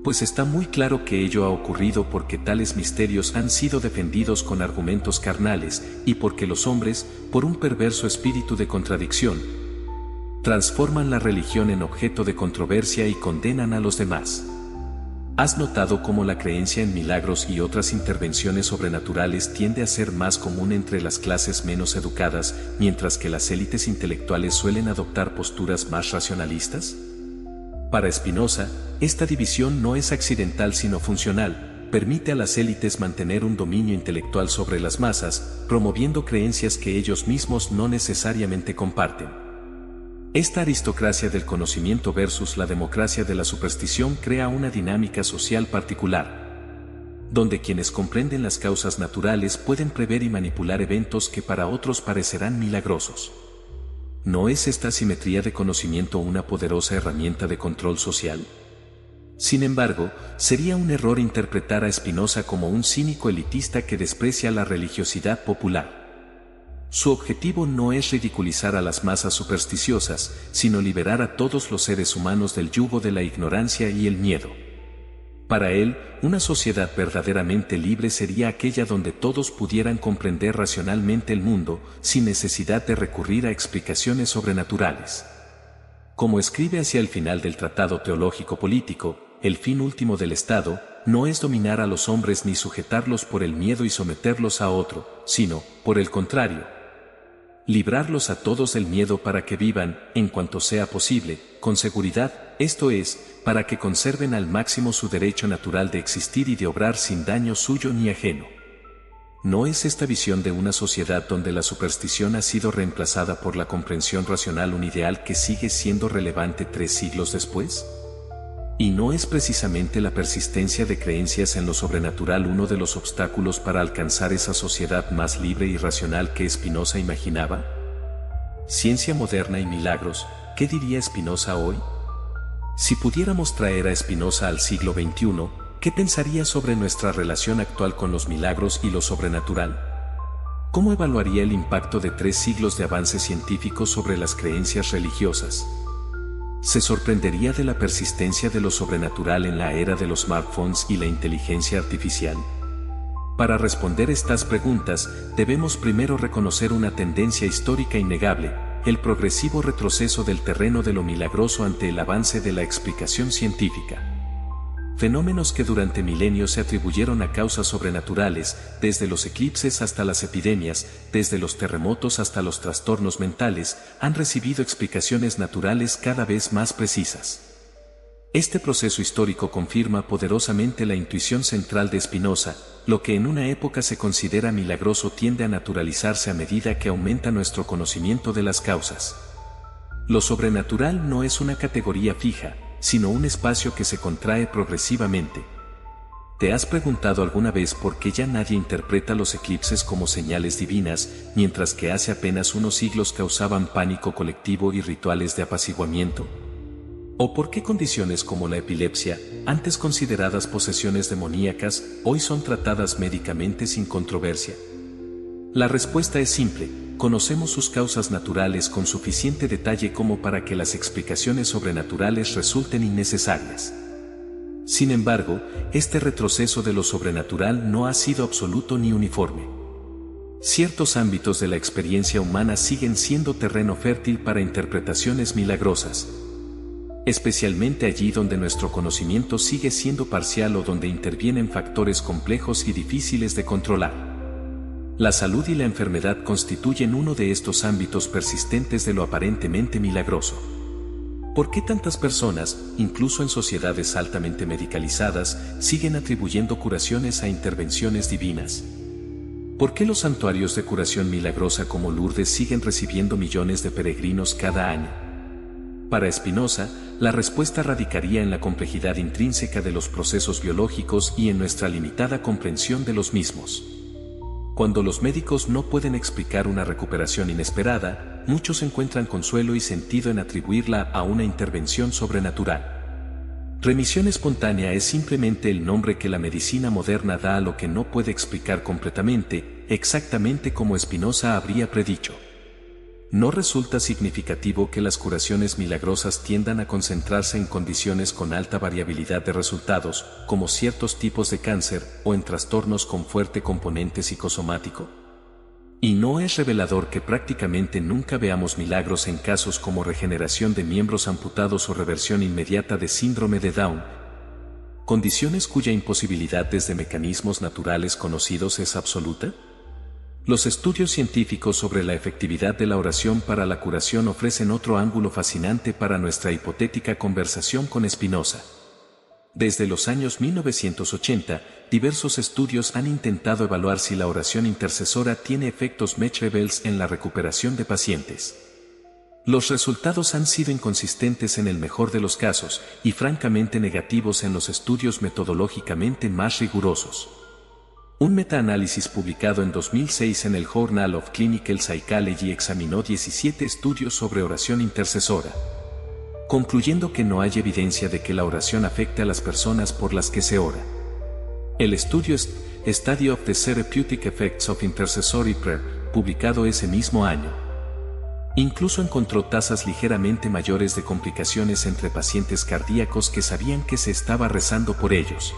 Pues está muy claro que ello ha ocurrido porque tales misterios han sido defendidos con argumentos carnales, y porque los hombres, por un perverso espíritu de contradicción, transforman la religión en objeto de controversia y condenan a los demás. ¿Has notado cómo la creencia en milagros y otras intervenciones sobrenaturales tiende a ser más común entre las clases menos educadas, mientras que las élites intelectuales suelen adoptar posturas más racionalistas? Para Spinoza, esta división no es accidental sino funcional, permite a las élites mantener un dominio intelectual sobre las masas, promoviendo creencias que ellos mismos no necesariamente comparten. Esta aristocracia del conocimiento versus la democracia de la superstición crea una dinámica social particular, donde quienes comprenden las causas naturales pueden prever y manipular eventos que para otros parecerán milagrosos. ¿No es esta asimetría de conocimiento una poderosa herramienta de control social? Sin embargo, sería un error interpretar a Spinoza como un cínico elitista que desprecia la religiosidad popular. Su objetivo no es ridiculizar a las masas supersticiosas, sino liberar a todos los seres humanos del yugo de la ignorancia y el miedo. Para él, una sociedad verdaderamente libre sería aquella donde todos pudieran comprender racionalmente el mundo, sin necesidad de recurrir a explicaciones sobrenaturales. Como escribe hacia el final del Tratado Teológico Político, el fin último del Estado no es dominar a los hombres ni sujetarlos por el miedo y someterlos a otro, sino, por el contrario, librarlos a todos del miedo para que vivan, en cuanto sea posible, con seguridad, esto es, para que conserven al máximo su derecho natural de existir y de obrar sin daño suyo ni ajeno. ¿No es esta visión de una sociedad donde la superstición ha sido reemplazada por la comprensión racional un ideal que sigue siendo relevante 3 siglos después? ¿Y no es precisamente la persistencia de creencias en lo sobrenatural uno de los obstáculos para alcanzar esa sociedad más libre y racional que Spinoza imaginaba? Ciencia moderna y milagros, ¿qué diría Spinoza hoy? Si pudiéramos traer a Spinoza al siglo XXI, ¿qué pensaría sobre nuestra relación actual con los milagros y lo sobrenatural? ¿Cómo evaluaría el impacto de 3 siglos de avances científicos sobre las creencias religiosas? ¿Se sorprendería de la persistencia de lo sobrenatural en la era de los smartphones y la inteligencia artificial? Para responder estas preguntas, debemos primero reconocer una tendencia histórica innegable: el progresivo retroceso del terreno de lo milagroso ante el avance de la explicación científica. Fenómenos que durante milenios se atribuyeron a causas sobrenaturales, desde los eclipses hasta las epidemias, desde los terremotos hasta los trastornos mentales, han recibido explicaciones naturales cada vez más precisas. Este proceso histórico confirma poderosamente la intuición central de Spinoza: lo que en una época se considera milagroso tiende a naturalizarse a medida que aumenta nuestro conocimiento de las causas. Lo sobrenatural no es una categoría fija, sino un espacio que se contrae progresivamente. ¿Te has preguntado alguna vez por qué ya nadie interpreta los eclipses como señales divinas, mientras que hace apenas unos siglos causaban pánico colectivo y rituales de apaciguamiento? ¿O por qué condiciones como la epilepsia, antes consideradas posesiones demoníacas, hoy son tratadas médicamente sin controversia? La respuesta es simple: conocemos sus causas naturales con suficiente detalle como para que las explicaciones sobrenaturales resulten innecesarias. Sin embargo, este retroceso de lo sobrenatural no ha sido absoluto ni uniforme. Ciertos ámbitos de la experiencia humana siguen siendo terreno fértil para interpretaciones milagrosas, especialmente allí donde nuestro conocimiento sigue siendo parcial o donde intervienen factores complejos y difíciles de controlar. La salud y la enfermedad constituyen uno de estos ámbitos persistentes de lo aparentemente milagroso. ¿Por qué tantas personas, incluso en sociedades altamente medicalizadas, siguen atribuyendo curaciones a intervenciones divinas? ¿Por qué los santuarios de curación milagrosa como Lourdes siguen recibiendo millones de peregrinos cada año? Para Spinoza, la respuesta radicaría en la complejidad intrínseca de los procesos biológicos y en nuestra limitada comprensión de los mismos. Cuando los médicos no pueden explicar una recuperación inesperada, muchos encuentran consuelo y sentido en atribuirla a una intervención sobrenatural. Remisión espontánea es simplemente el nombre que la medicina moderna da a lo que no puede explicar completamente, exactamente como Spinoza habría predicho. No resulta significativo que las curaciones milagrosas tiendan a concentrarse en condiciones con alta variabilidad de resultados, como ciertos tipos de cáncer o en trastornos con fuerte componente psicosomático. Y no es revelador que prácticamente nunca veamos milagros en casos como regeneración de miembros amputados o reversión inmediata de síndrome de Down, condiciones cuya imposibilidad desde mecanismos naturales conocidos es absoluta. Los estudios científicos sobre la efectividad de la oración para la curación ofrecen otro ángulo fascinante para nuestra hipotética conversación con Spinoza. Desde los años 1980, diversos estudios han intentado evaluar si la oración intercesora tiene efectos measurables en la recuperación de pacientes. Los resultados han sido inconsistentes en el mejor de los casos y francamente negativos en los estudios metodológicamente más rigurosos. Un metaanálisis publicado en 2006 en el Journal of Clinical Psychology examinó 17 estudios sobre oración intercesora, concluyendo que no hay evidencia de que la oración afecte a las personas por las que se ora. El estudio Study of the Therapeutic Effects of Intercessory Prayer, publicado ese mismo año, incluso encontró tasas ligeramente mayores de complicaciones entre pacientes cardíacos que sabían que se estaba rezando por ellos,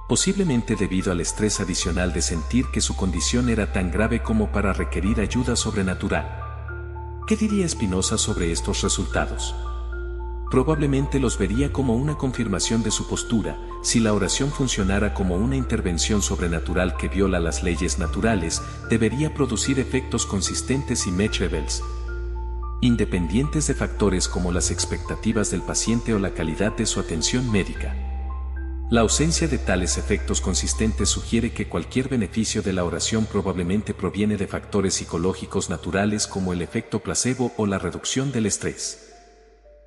posiblemente debido al estrés adicional de sentir que su condición era tan grave como para requerir ayuda sobrenatural. ¿Qué diría Spinoza sobre estos resultados? Probablemente los vería como una confirmación de su postura: si la oración funcionara como una intervención sobrenatural que viola las leyes naturales, debería producir efectos consistentes y measurables, independientes de factores como las expectativas del paciente o la calidad de su atención médica. La ausencia de tales efectos consistentes sugiere que cualquier beneficio de la oración probablemente proviene de factores psicológicos naturales como el efecto placebo o la reducción del estrés.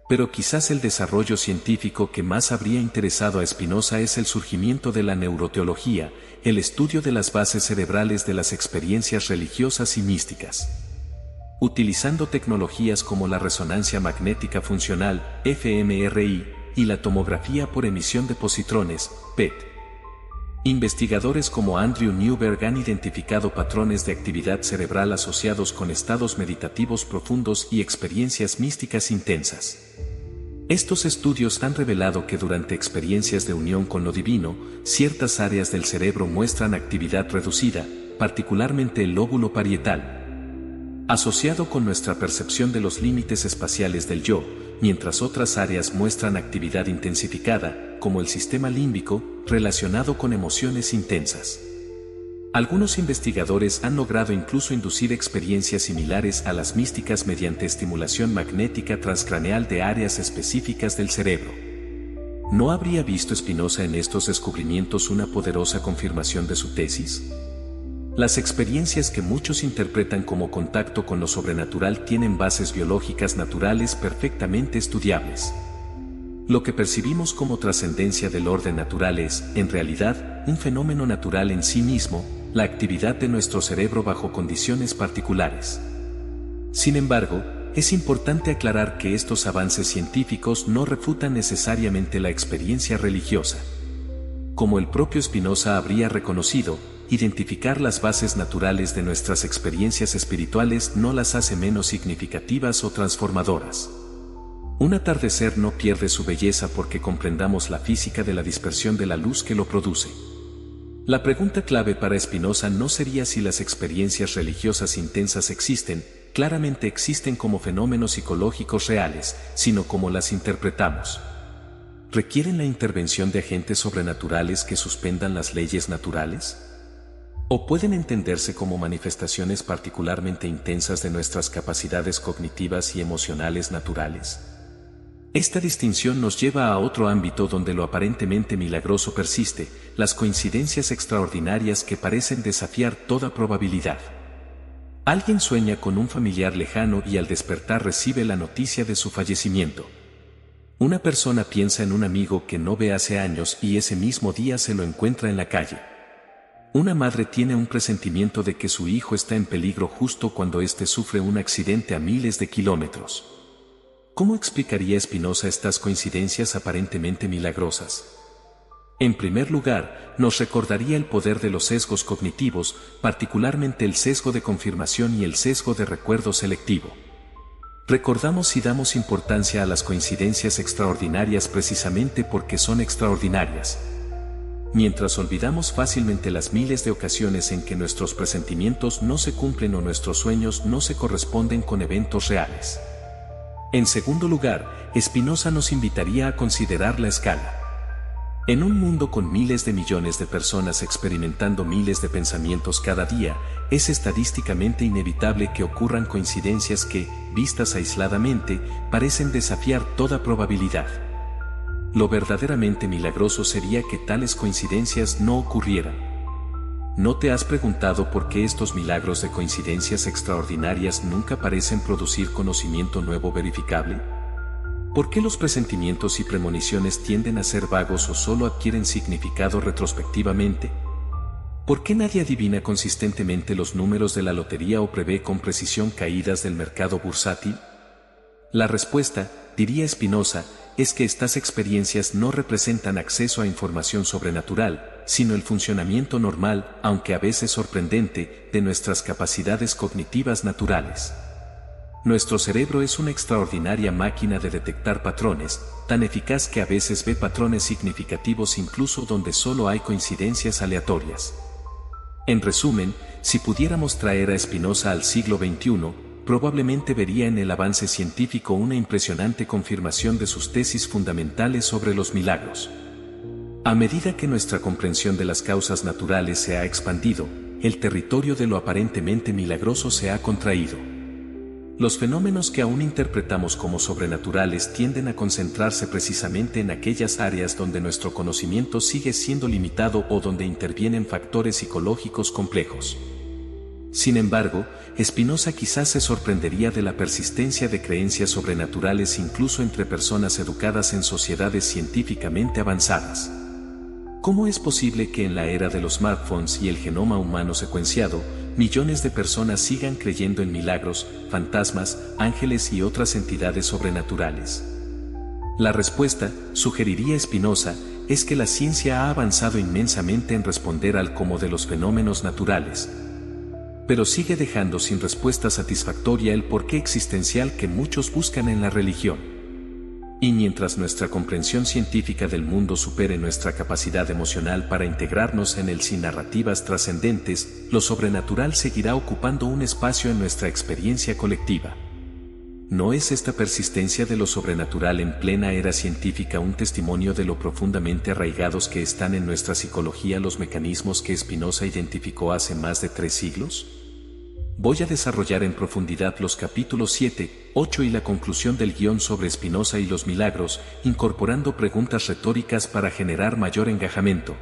Pero quizás el desarrollo científico que más habría interesado a Spinoza es el surgimiento de la neuroteología, el estudio de las bases cerebrales de las experiencias religiosas y místicas. Utilizando tecnologías como la resonancia magnética funcional, fMRI, y la tomografía por emisión de positrones, PET. Investigadores como Andrew Newberg han identificado patrones de actividad cerebral asociados con estados meditativos profundos y experiencias místicas intensas. Estos estudios han revelado que durante experiencias de unión con lo divino, ciertas áreas del cerebro muestran actividad reducida, particularmente el lóbulo parietal, asociado con nuestra percepción de los límites espaciales del yo, mientras otras áreas muestran actividad intensificada, como el sistema límbico, relacionado con emociones intensas. Algunos investigadores han logrado incluso inducir experiencias similares a las místicas mediante estimulación magnética transcraneal de áreas específicas del cerebro. ¿No habría visto Spinoza en estos descubrimientos una poderosa confirmación de su tesis? Las experiencias que muchos interpretan como contacto con lo sobrenatural tienen bases biológicas naturales perfectamente estudiables. Lo que percibimos como trascendencia del orden natural es, en realidad, un fenómeno natural en sí mismo, la actividad de nuestro cerebro bajo condiciones particulares. Sin embargo, es importante aclarar que estos avances científicos no refutan necesariamente la experiencia religiosa. Como el propio Spinoza habría reconocido, identificar las bases naturales de nuestras experiencias espirituales no las hace menos significativas o transformadoras. Un atardecer no pierde su belleza porque comprendamos la física de la dispersión de la luz que lo produce. La pregunta clave para Spinoza no sería si las experiencias religiosas intensas existen, claramente existen como fenómenos psicológicos reales, sino cómo las interpretamos. ¿Requieren la intervención de agentes sobrenaturales que suspendan las leyes naturales? ¿O pueden entenderse como manifestaciones particularmente intensas de nuestras capacidades cognitivas y emocionales naturales? Esta distinción nos lleva a otro ámbito donde lo aparentemente milagroso persiste, las coincidencias extraordinarias que parecen desafiar toda probabilidad. Alguien sueña con un familiar lejano y al despertar recibe la noticia de su fallecimiento. Una persona piensa en un amigo que no ve hace años y ese mismo día se lo encuentra en la calle. Una madre tiene un presentimiento de que su hijo está en peligro justo cuando éste sufre un accidente a miles de kilómetros. ¿Cómo explicaría Spinoza estas coincidencias aparentemente milagrosas? En primer lugar, nos recordaría el poder de los sesgos cognitivos, particularmente el sesgo de confirmación y el sesgo de recuerdo selectivo. Recordamos y damos importancia a las coincidencias extraordinarias precisamente porque son extraordinarias. Mientras olvidamos fácilmente las miles de ocasiones en que nuestros presentimientos no se cumplen o nuestros sueños no se corresponden con eventos reales. En segundo lugar, Spinoza nos invitaría a considerar la escala. En un mundo con miles de millones de personas experimentando miles de pensamientos cada día, es estadísticamente inevitable que ocurran coincidencias que, vistas aisladamente, parecen desafiar toda probabilidad. Lo verdaderamente milagroso sería que tales coincidencias no ocurrieran. ¿No te has preguntado por qué estos milagros de coincidencias extraordinarias nunca parecen producir conocimiento nuevo verificable? ¿Por qué los presentimientos y premoniciones tienden a ser vagos o solo adquieren significado retrospectivamente? ¿Por qué nadie adivina consistentemente los números de la lotería o prevé con precisión caídas del mercado bursátil? La respuesta, diría Spinoza, es que estas experiencias no representan acceso a información sobrenatural, sino el funcionamiento normal, aunque a veces sorprendente, de nuestras capacidades cognitivas naturales. Nuestro cerebro es una extraordinaria máquina de detectar patrones, tan eficaz que a veces ve patrones significativos incluso donde solo hay coincidencias aleatorias. En resumen, si pudiéramos traer a Spinoza al siglo XXI, probablemente vería en el avance científico una impresionante confirmación de sus tesis fundamentales sobre los milagros. A medida que nuestra comprensión de las causas naturales se ha expandido, el territorio de lo aparentemente milagroso se ha contraído. Los fenómenos que aún interpretamos como sobrenaturales tienden a concentrarse precisamente en aquellas áreas donde nuestro conocimiento sigue siendo limitado o donde intervienen factores psicológicos complejos. Sin embargo, Spinoza quizás se sorprendería de la persistencia de creencias sobrenaturales incluso entre personas educadas en sociedades científicamente avanzadas. ¿Cómo es posible que en la era de los smartphones y el genoma humano secuenciado, millones de personas sigan creyendo en milagros, fantasmas, ángeles y otras entidades sobrenaturales? La respuesta, sugeriría Spinoza, es que la ciencia ha avanzado inmensamente en responder al cómo de los fenómenos naturales, pero sigue dejando sin respuesta satisfactoria el porqué existencial que muchos buscan en la religión. Y mientras nuestra comprensión científica del mundo supere nuestra capacidad emocional para integrarnos en él sin narrativas trascendentes, lo sobrenatural seguirá ocupando un espacio en nuestra experiencia colectiva. ¿No es esta persistencia de lo sobrenatural en plena era científica un testimonio de lo profundamente arraigados que están en nuestra psicología los mecanismos que Spinoza identificó hace más de 3 siglos? Voy a desarrollar en profundidad los capítulos 7, 8 y la conclusión del guión sobre Spinoza y los milagros, incorporando preguntas retóricas para generar mayor engajamiento,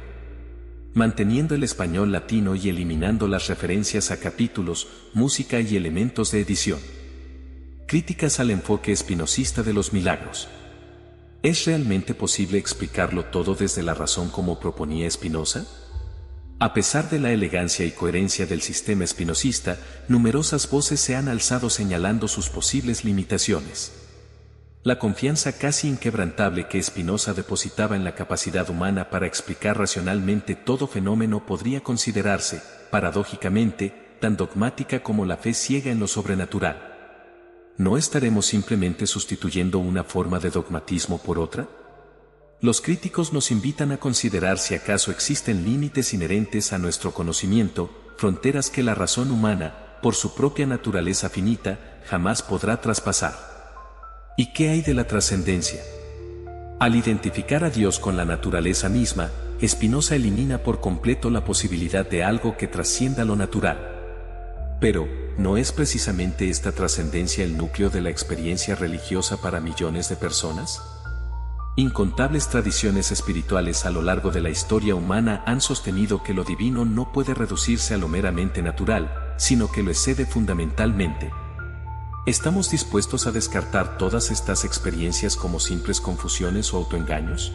manteniendo el español latino y eliminando las referencias a capítulos, música y elementos de edición. Críticas al enfoque espinosista de los milagros. ¿Es realmente posible explicarlo todo desde la razón como proponía Spinoza? A pesar de la elegancia y coherencia del sistema espinosista, numerosas voces se han alzado señalando sus posibles limitaciones. La confianza casi inquebrantable que Spinoza depositaba en la capacidad humana para explicar racionalmente todo fenómeno podría considerarse, paradójicamente, tan dogmática como la fe ciega en lo sobrenatural. ¿No estaremos simplemente sustituyendo una forma de dogmatismo por otra? Los críticos nos invitan a considerar si acaso existen límites inherentes a nuestro conocimiento, fronteras que la razón humana, por su propia naturaleza finita, jamás podrá traspasar. ¿Y qué hay de la trascendencia? Al identificar a Dios con la naturaleza misma, Spinoza elimina por completo la posibilidad de algo que trascienda lo natural. Pero, ¿no es precisamente esta trascendencia el núcleo de la experiencia religiosa para millones de personas? Incontables tradiciones espirituales a lo largo de la historia humana han sostenido que lo divino no puede reducirse a lo meramente natural, sino que lo excede fundamentalmente. ¿Estamos dispuestos a descartar todas estas experiencias como simples confusiones o autoengaños?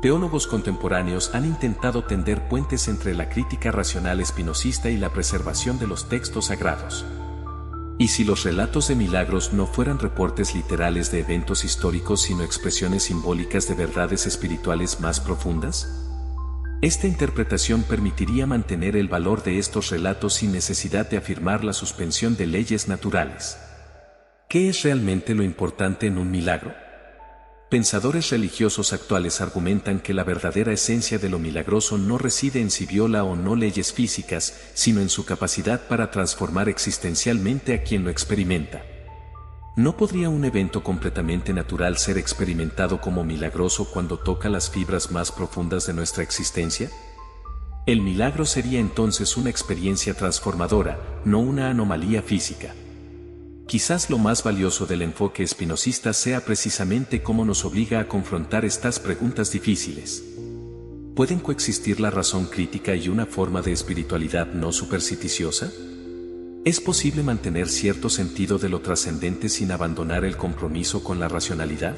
Teólogos contemporáneos han intentado tender puentes entre la crítica racional espinosista y la preservación de los textos sagrados. ¿Y si los relatos de milagros no fueran reportes literales de eventos históricos sino expresiones simbólicas de verdades espirituales más profundas? Esta interpretación permitiría mantener el valor de estos relatos sin necesidad de afirmar la suspensión de leyes naturales. ¿Qué es realmente lo importante en un milagro? Pensadores religiosos actuales argumentan que la verdadera esencia de lo milagroso no reside en si viola o no leyes físicas, sino en su capacidad para transformar existencialmente a quien lo experimenta. ¿No podría un evento completamente natural ser experimentado como milagroso cuando toca las fibras más profundas de nuestra existencia? El milagro sería entonces una experiencia transformadora, no una anomalía física. Quizás lo más valioso del enfoque espinosista sea precisamente cómo nos obliga a confrontar estas preguntas difíciles. ¿Pueden coexistir la razón crítica y una forma de espiritualidad no supersticiosa? ¿Es posible mantener cierto sentido de lo trascendente sin abandonar el compromiso con la racionalidad?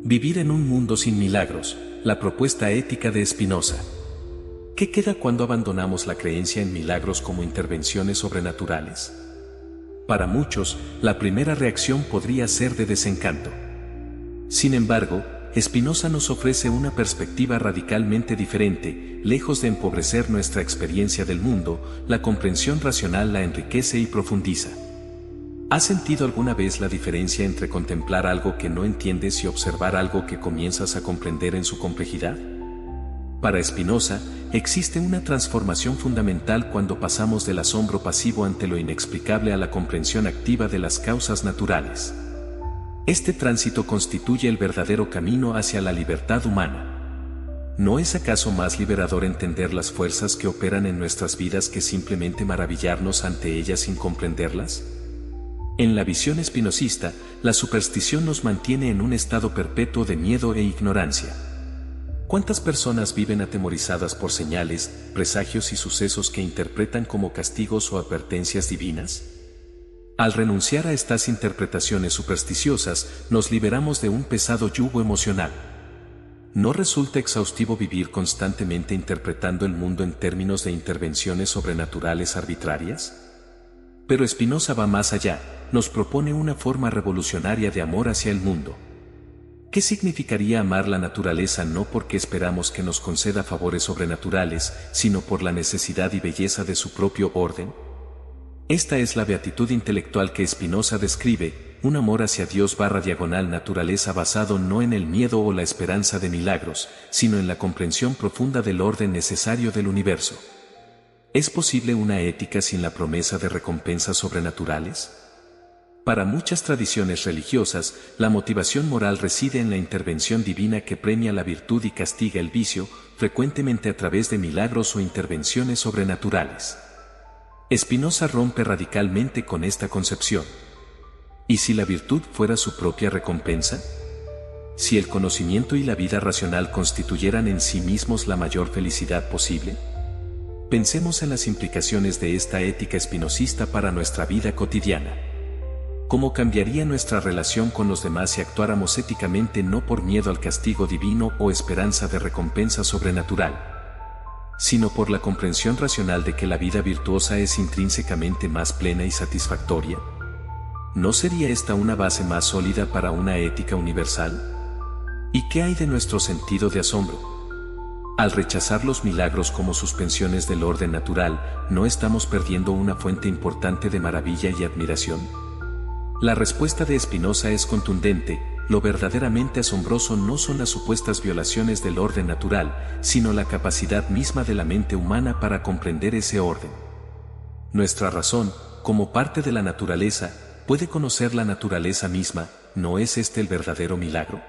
Vivir en un mundo sin milagros, la propuesta ética de Spinoza. ¿Qué queda cuando abandonamos la creencia en milagros como intervenciones sobrenaturales? Para muchos, la primera reacción podría ser de desencanto. Sin embargo, Spinoza nos ofrece una perspectiva radicalmente diferente. Lejos de empobrecer nuestra experiencia del mundo, la comprensión racional la enriquece y profundiza. ¿Has sentido alguna vez la diferencia entre contemplar algo que no entiendes y observar algo que comienzas a comprender en su complejidad? Para Spinoza, existe una transformación fundamental cuando pasamos del asombro pasivo ante lo inexplicable a la comprensión activa de las causas naturales. Este tránsito constituye el verdadero camino hacia la libertad humana. ¿No es acaso más liberador entender las fuerzas que operan en nuestras vidas que simplemente maravillarnos ante ellas sin comprenderlas? En la visión espinosista, la superstición nos mantiene en un estado perpetuo de miedo e ignorancia. ¿Cuántas personas viven atemorizadas por señales, presagios y sucesos que interpretan como castigos o advertencias divinas? Al renunciar a estas interpretaciones supersticiosas, nos liberamos de un pesado yugo emocional. ¿No resulta exhaustivo vivir constantemente interpretando el mundo en términos de intervenciones sobrenaturales arbitrarias? Pero Spinoza va más allá, nos propone una forma revolucionaria de amor hacia el mundo. ¿Qué significaría amar la naturaleza no porque esperamos que nos conceda favores sobrenaturales, sino por la necesidad y belleza de su propio orden? Esta es la beatitud intelectual que Spinoza describe, un amor hacia Dios /naturaleza basado no en el miedo o la esperanza de milagros, sino en la comprensión profunda del orden necesario del universo. ¿Es posible una ética sin la promesa de recompensas sobrenaturales? Para muchas tradiciones religiosas, la motivación moral reside en la intervención divina que premia la virtud y castiga el vicio, frecuentemente a través de milagros o intervenciones sobrenaturales. Spinoza rompe radicalmente con esta concepción. ¿Y si la virtud fuera su propia recompensa? ¿Si el conocimiento y la vida racional constituyeran en sí mismos la mayor felicidad posible? Pensemos en las implicaciones de esta ética espinosista para nuestra vida cotidiana. ¿Cómo cambiaría nuestra relación con los demás si actuáramos éticamente no por miedo al castigo divino o esperanza de recompensa sobrenatural, sino por la comprensión racional de que la vida virtuosa es intrínsecamente más plena y satisfactoria? ¿No sería esta una base más sólida para una ética universal? ¿Y qué hay de nuestro sentido de asombro? Al rechazar los milagros como suspensiones del orden natural, ¿no estamos perdiendo una fuente importante de maravilla y admiración? La respuesta de Spinoza es contundente: lo verdaderamente asombroso no son las supuestas violaciones del orden natural, sino la capacidad misma de la mente humana para comprender ese orden. Nuestra razón, como parte de la naturaleza, puede conocer la naturaleza misma. ¿No es este el verdadero milagro?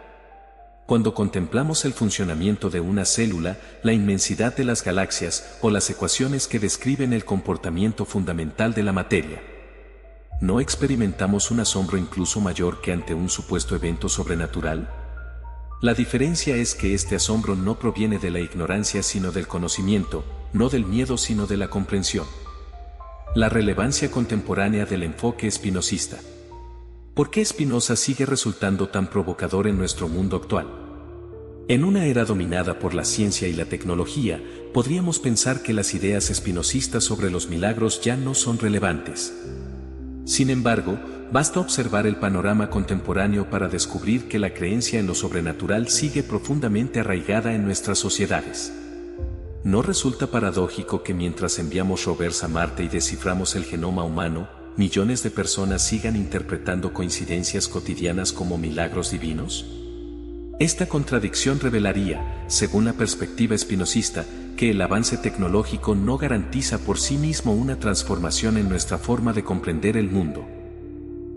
Cuando contemplamos el funcionamiento de una célula, la inmensidad de las galaxias o las ecuaciones que describen el comportamiento fundamental de la materia, ¿no experimentamos un asombro incluso mayor que ante un supuesto evento sobrenatural? La diferencia es que este asombro no proviene de la ignorancia sino del conocimiento, no del miedo sino de la comprensión. La relevancia contemporánea del enfoque espinosista. ¿Por qué Spinoza sigue resultando tan provocador en nuestro mundo actual? En una era dominada por la ciencia y la tecnología, podríamos pensar que las ideas espinosistas sobre los milagros ya no son relevantes. Sin embargo, basta observar el panorama contemporáneo para descubrir que la creencia en lo sobrenatural sigue profundamente arraigada en nuestras sociedades. ¿No resulta paradójico que mientras enviamos rovers a Marte y desciframos el genoma humano, millones de personas sigan interpretando coincidencias cotidianas como milagros divinos? Esta contradicción revelaría, según la perspectiva espinosista, que el avance tecnológico no garantiza por sí mismo una transformación en nuestra forma de comprender el mundo.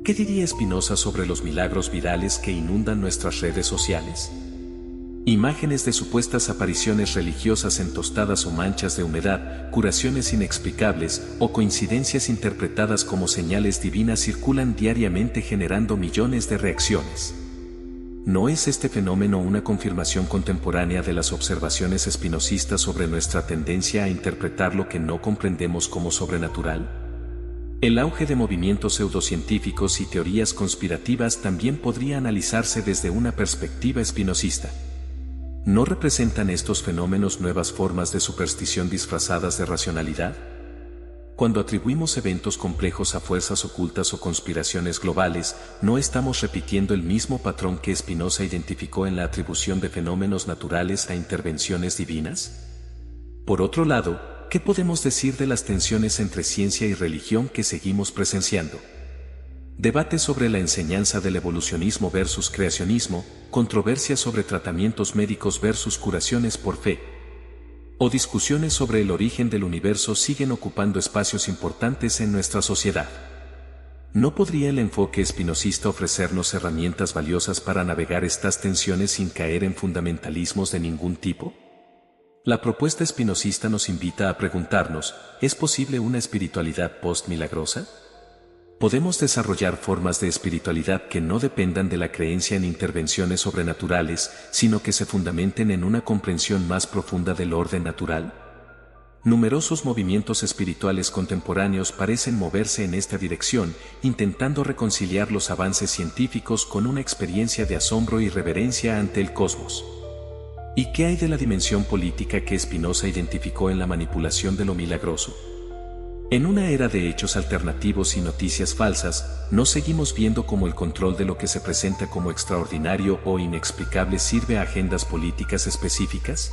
¿Qué diría Spinoza sobre los milagros virales que inundan nuestras redes sociales? Imágenes de supuestas apariciones religiosas en tostadas o manchas de humedad, curaciones inexplicables o coincidencias interpretadas como señales divinas circulan diariamente generando millones de reacciones. ¿No es este fenómeno una confirmación contemporánea de las observaciones espinosistas sobre nuestra tendencia a interpretar lo que no comprendemos como sobrenatural? El auge de movimientos pseudocientíficos y teorías conspirativas también podría analizarse desde una perspectiva espinosista. ¿No representan estos fenómenos nuevas formas de superstición disfrazadas de racionalidad? Cuando atribuimos eventos complejos a fuerzas ocultas o conspiraciones globales, ¿no estamos repitiendo el mismo patrón que Spinoza identificó en la atribución de fenómenos naturales a intervenciones divinas? Por otro lado, ¿qué podemos decir de las tensiones entre ciencia y religión que seguimos presenciando? Debate sobre la enseñanza del evolucionismo versus creacionismo, controversias sobre tratamientos médicos versus curaciones por fe, o discusiones sobre el origen del universo siguen ocupando espacios importantes en nuestra sociedad. ¿No podría el enfoque espinosista ofrecernos herramientas valiosas para navegar estas tensiones sin caer en fundamentalismos de ningún tipo? La propuesta espinosista nos invita a preguntarnos: ¿es posible una espiritualidad post-milagrosa? ¿Podemos desarrollar formas de espiritualidad que no dependan de la creencia en intervenciones sobrenaturales, sino que se fundamenten en una comprensión más profunda del orden natural? Numerosos movimientos espirituales contemporáneos parecen moverse en esta dirección, intentando reconciliar los avances científicos con una experiencia de asombro y reverencia ante el cosmos. ¿Y qué hay de la dimensión política que Spinoza identificó en la manipulación de lo milagroso? En una era de hechos alternativos y noticias falsas, ¿no seguimos viendo cómo el control de lo que se presenta como extraordinario o inexplicable sirve a agendas políticas específicas?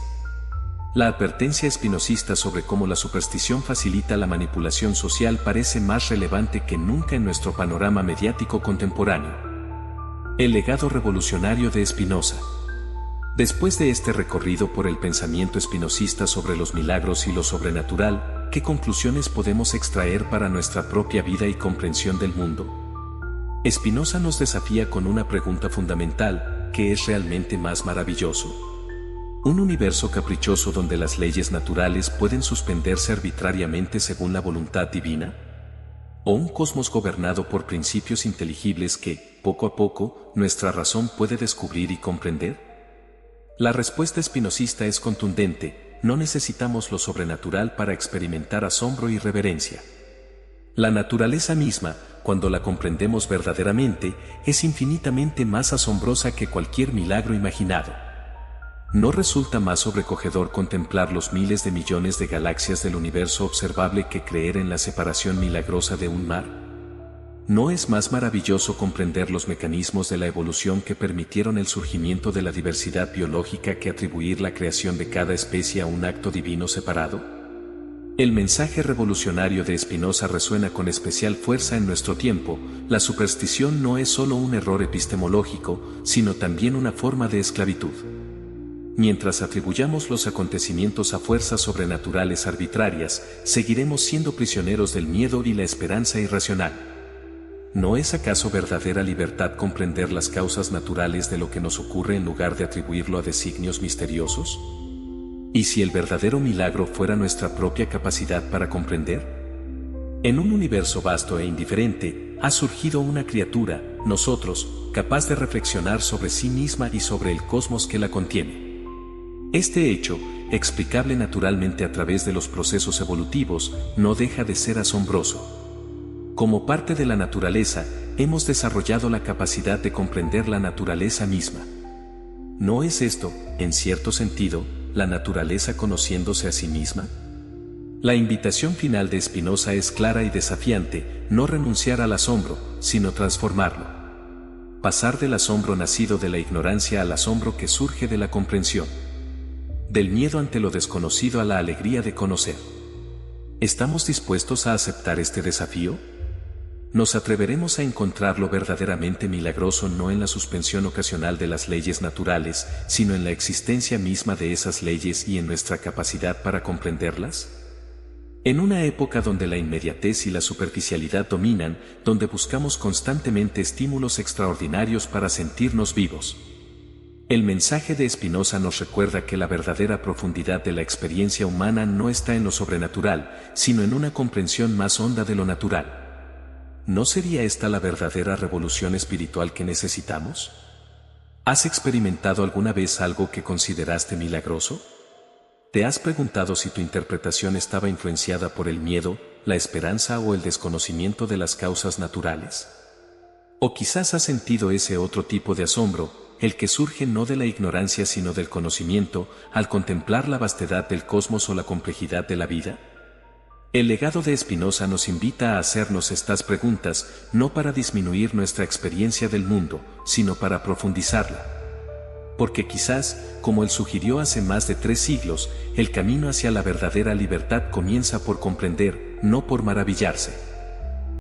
La advertencia espinosista sobre cómo la superstición facilita la manipulación social parece más relevante que nunca en nuestro panorama mediático contemporáneo. El legado revolucionario de Spinoza. Después de este recorrido por el pensamiento espinosista sobre los milagros y lo sobrenatural, ¿qué conclusiones podemos extraer para nuestra propia vida y comprensión del mundo? Spinoza nos desafía con una pregunta fundamental: ¿qué es realmente más maravilloso? Un universo caprichoso donde las leyes naturales pueden suspenderse arbitrariamente según la voluntad divina. ¿O un cosmos gobernado por principios inteligibles que, poco a poco, nuestra razón puede descubrir y comprender? La respuesta espinosista es contundente: no necesitamos lo sobrenatural para experimentar asombro y reverencia. La naturaleza misma, cuando la comprendemos verdaderamente, es infinitamente más asombrosa que cualquier milagro imaginado. ¿No resulta más sobrecogedor contemplar los miles de millones de galaxias del universo observable que creer en la separación milagrosa de un mar? ¿No es más maravilloso comprender los mecanismos de la evolución que permitieron el surgimiento de la diversidad biológica que atribuir la creación de cada especie a un acto divino separado? El mensaje revolucionario de Spinoza resuena con especial fuerza en nuestro tiempo: la superstición no es solo un error epistemológico, sino también una forma de esclavitud. Mientras atribuyamos los acontecimientos a fuerzas sobrenaturales arbitrarias, seguiremos siendo prisioneros del miedo y la esperanza irracional. ¿No es acaso verdadera libertad comprender las causas naturales de lo que nos ocurre en lugar de atribuirlo a designios misteriosos? ¿Y si el verdadero milagro fuera nuestra propia capacidad para comprender? En un universo vasto e indiferente, ha surgido una criatura, nosotros, capaz de reflexionar sobre sí misma y sobre el cosmos que la contiene. Este hecho, explicable naturalmente a través de los procesos evolutivos, no deja de ser asombroso. Como parte de la naturaleza, hemos desarrollado la capacidad de comprender la naturaleza misma. ¿No es esto, en cierto sentido, la naturaleza conociéndose a sí misma? La invitación final de Spinoza es clara y desafiante: no renunciar al asombro, sino transformarlo. Pasar del asombro nacido de la ignorancia al asombro que surge de la comprensión. Del miedo ante lo desconocido a la alegría de conocer. ¿Estamos dispuestos a aceptar este desafío? ¿Nos atreveremos a encontrar lo verdaderamente milagroso no en la suspensión ocasional de las leyes naturales, sino en la existencia misma de esas leyes y en nuestra capacidad para comprenderlas? En una época donde la inmediatez y la superficialidad dominan, donde buscamos constantemente estímulos extraordinarios para sentirnos vivos, el mensaje de Spinoza nos recuerda que la verdadera profundidad de la experiencia humana no está en lo sobrenatural, sino en una comprensión más honda de lo natural. ¿No sería esta la verdadera revolución espiritual que necesitamos? ¿Has experimentado alguna vez algo que consideraste milagroso? ¿Te has preguntado si tu interpretación estaba influenciada por el miedo, la esperanza o el desconocimiento de las causas naturales? ¿O quizás has sentido ese otro tipo de asombro, el que surge no de la ignorancia sino del conocimiento, al contemplar la vastedad del cosmos o la complejidad de la vida? El legado de Spinoza nos invita a hacernos estas preguntas, no para disminuir nuestra experiencia del mundo, sino para profundizarla. Porque quizás, como él sugirió hace más de 3 siglos, el camino hacia la verdadera libertad comienza por comprender, no por maravillarse.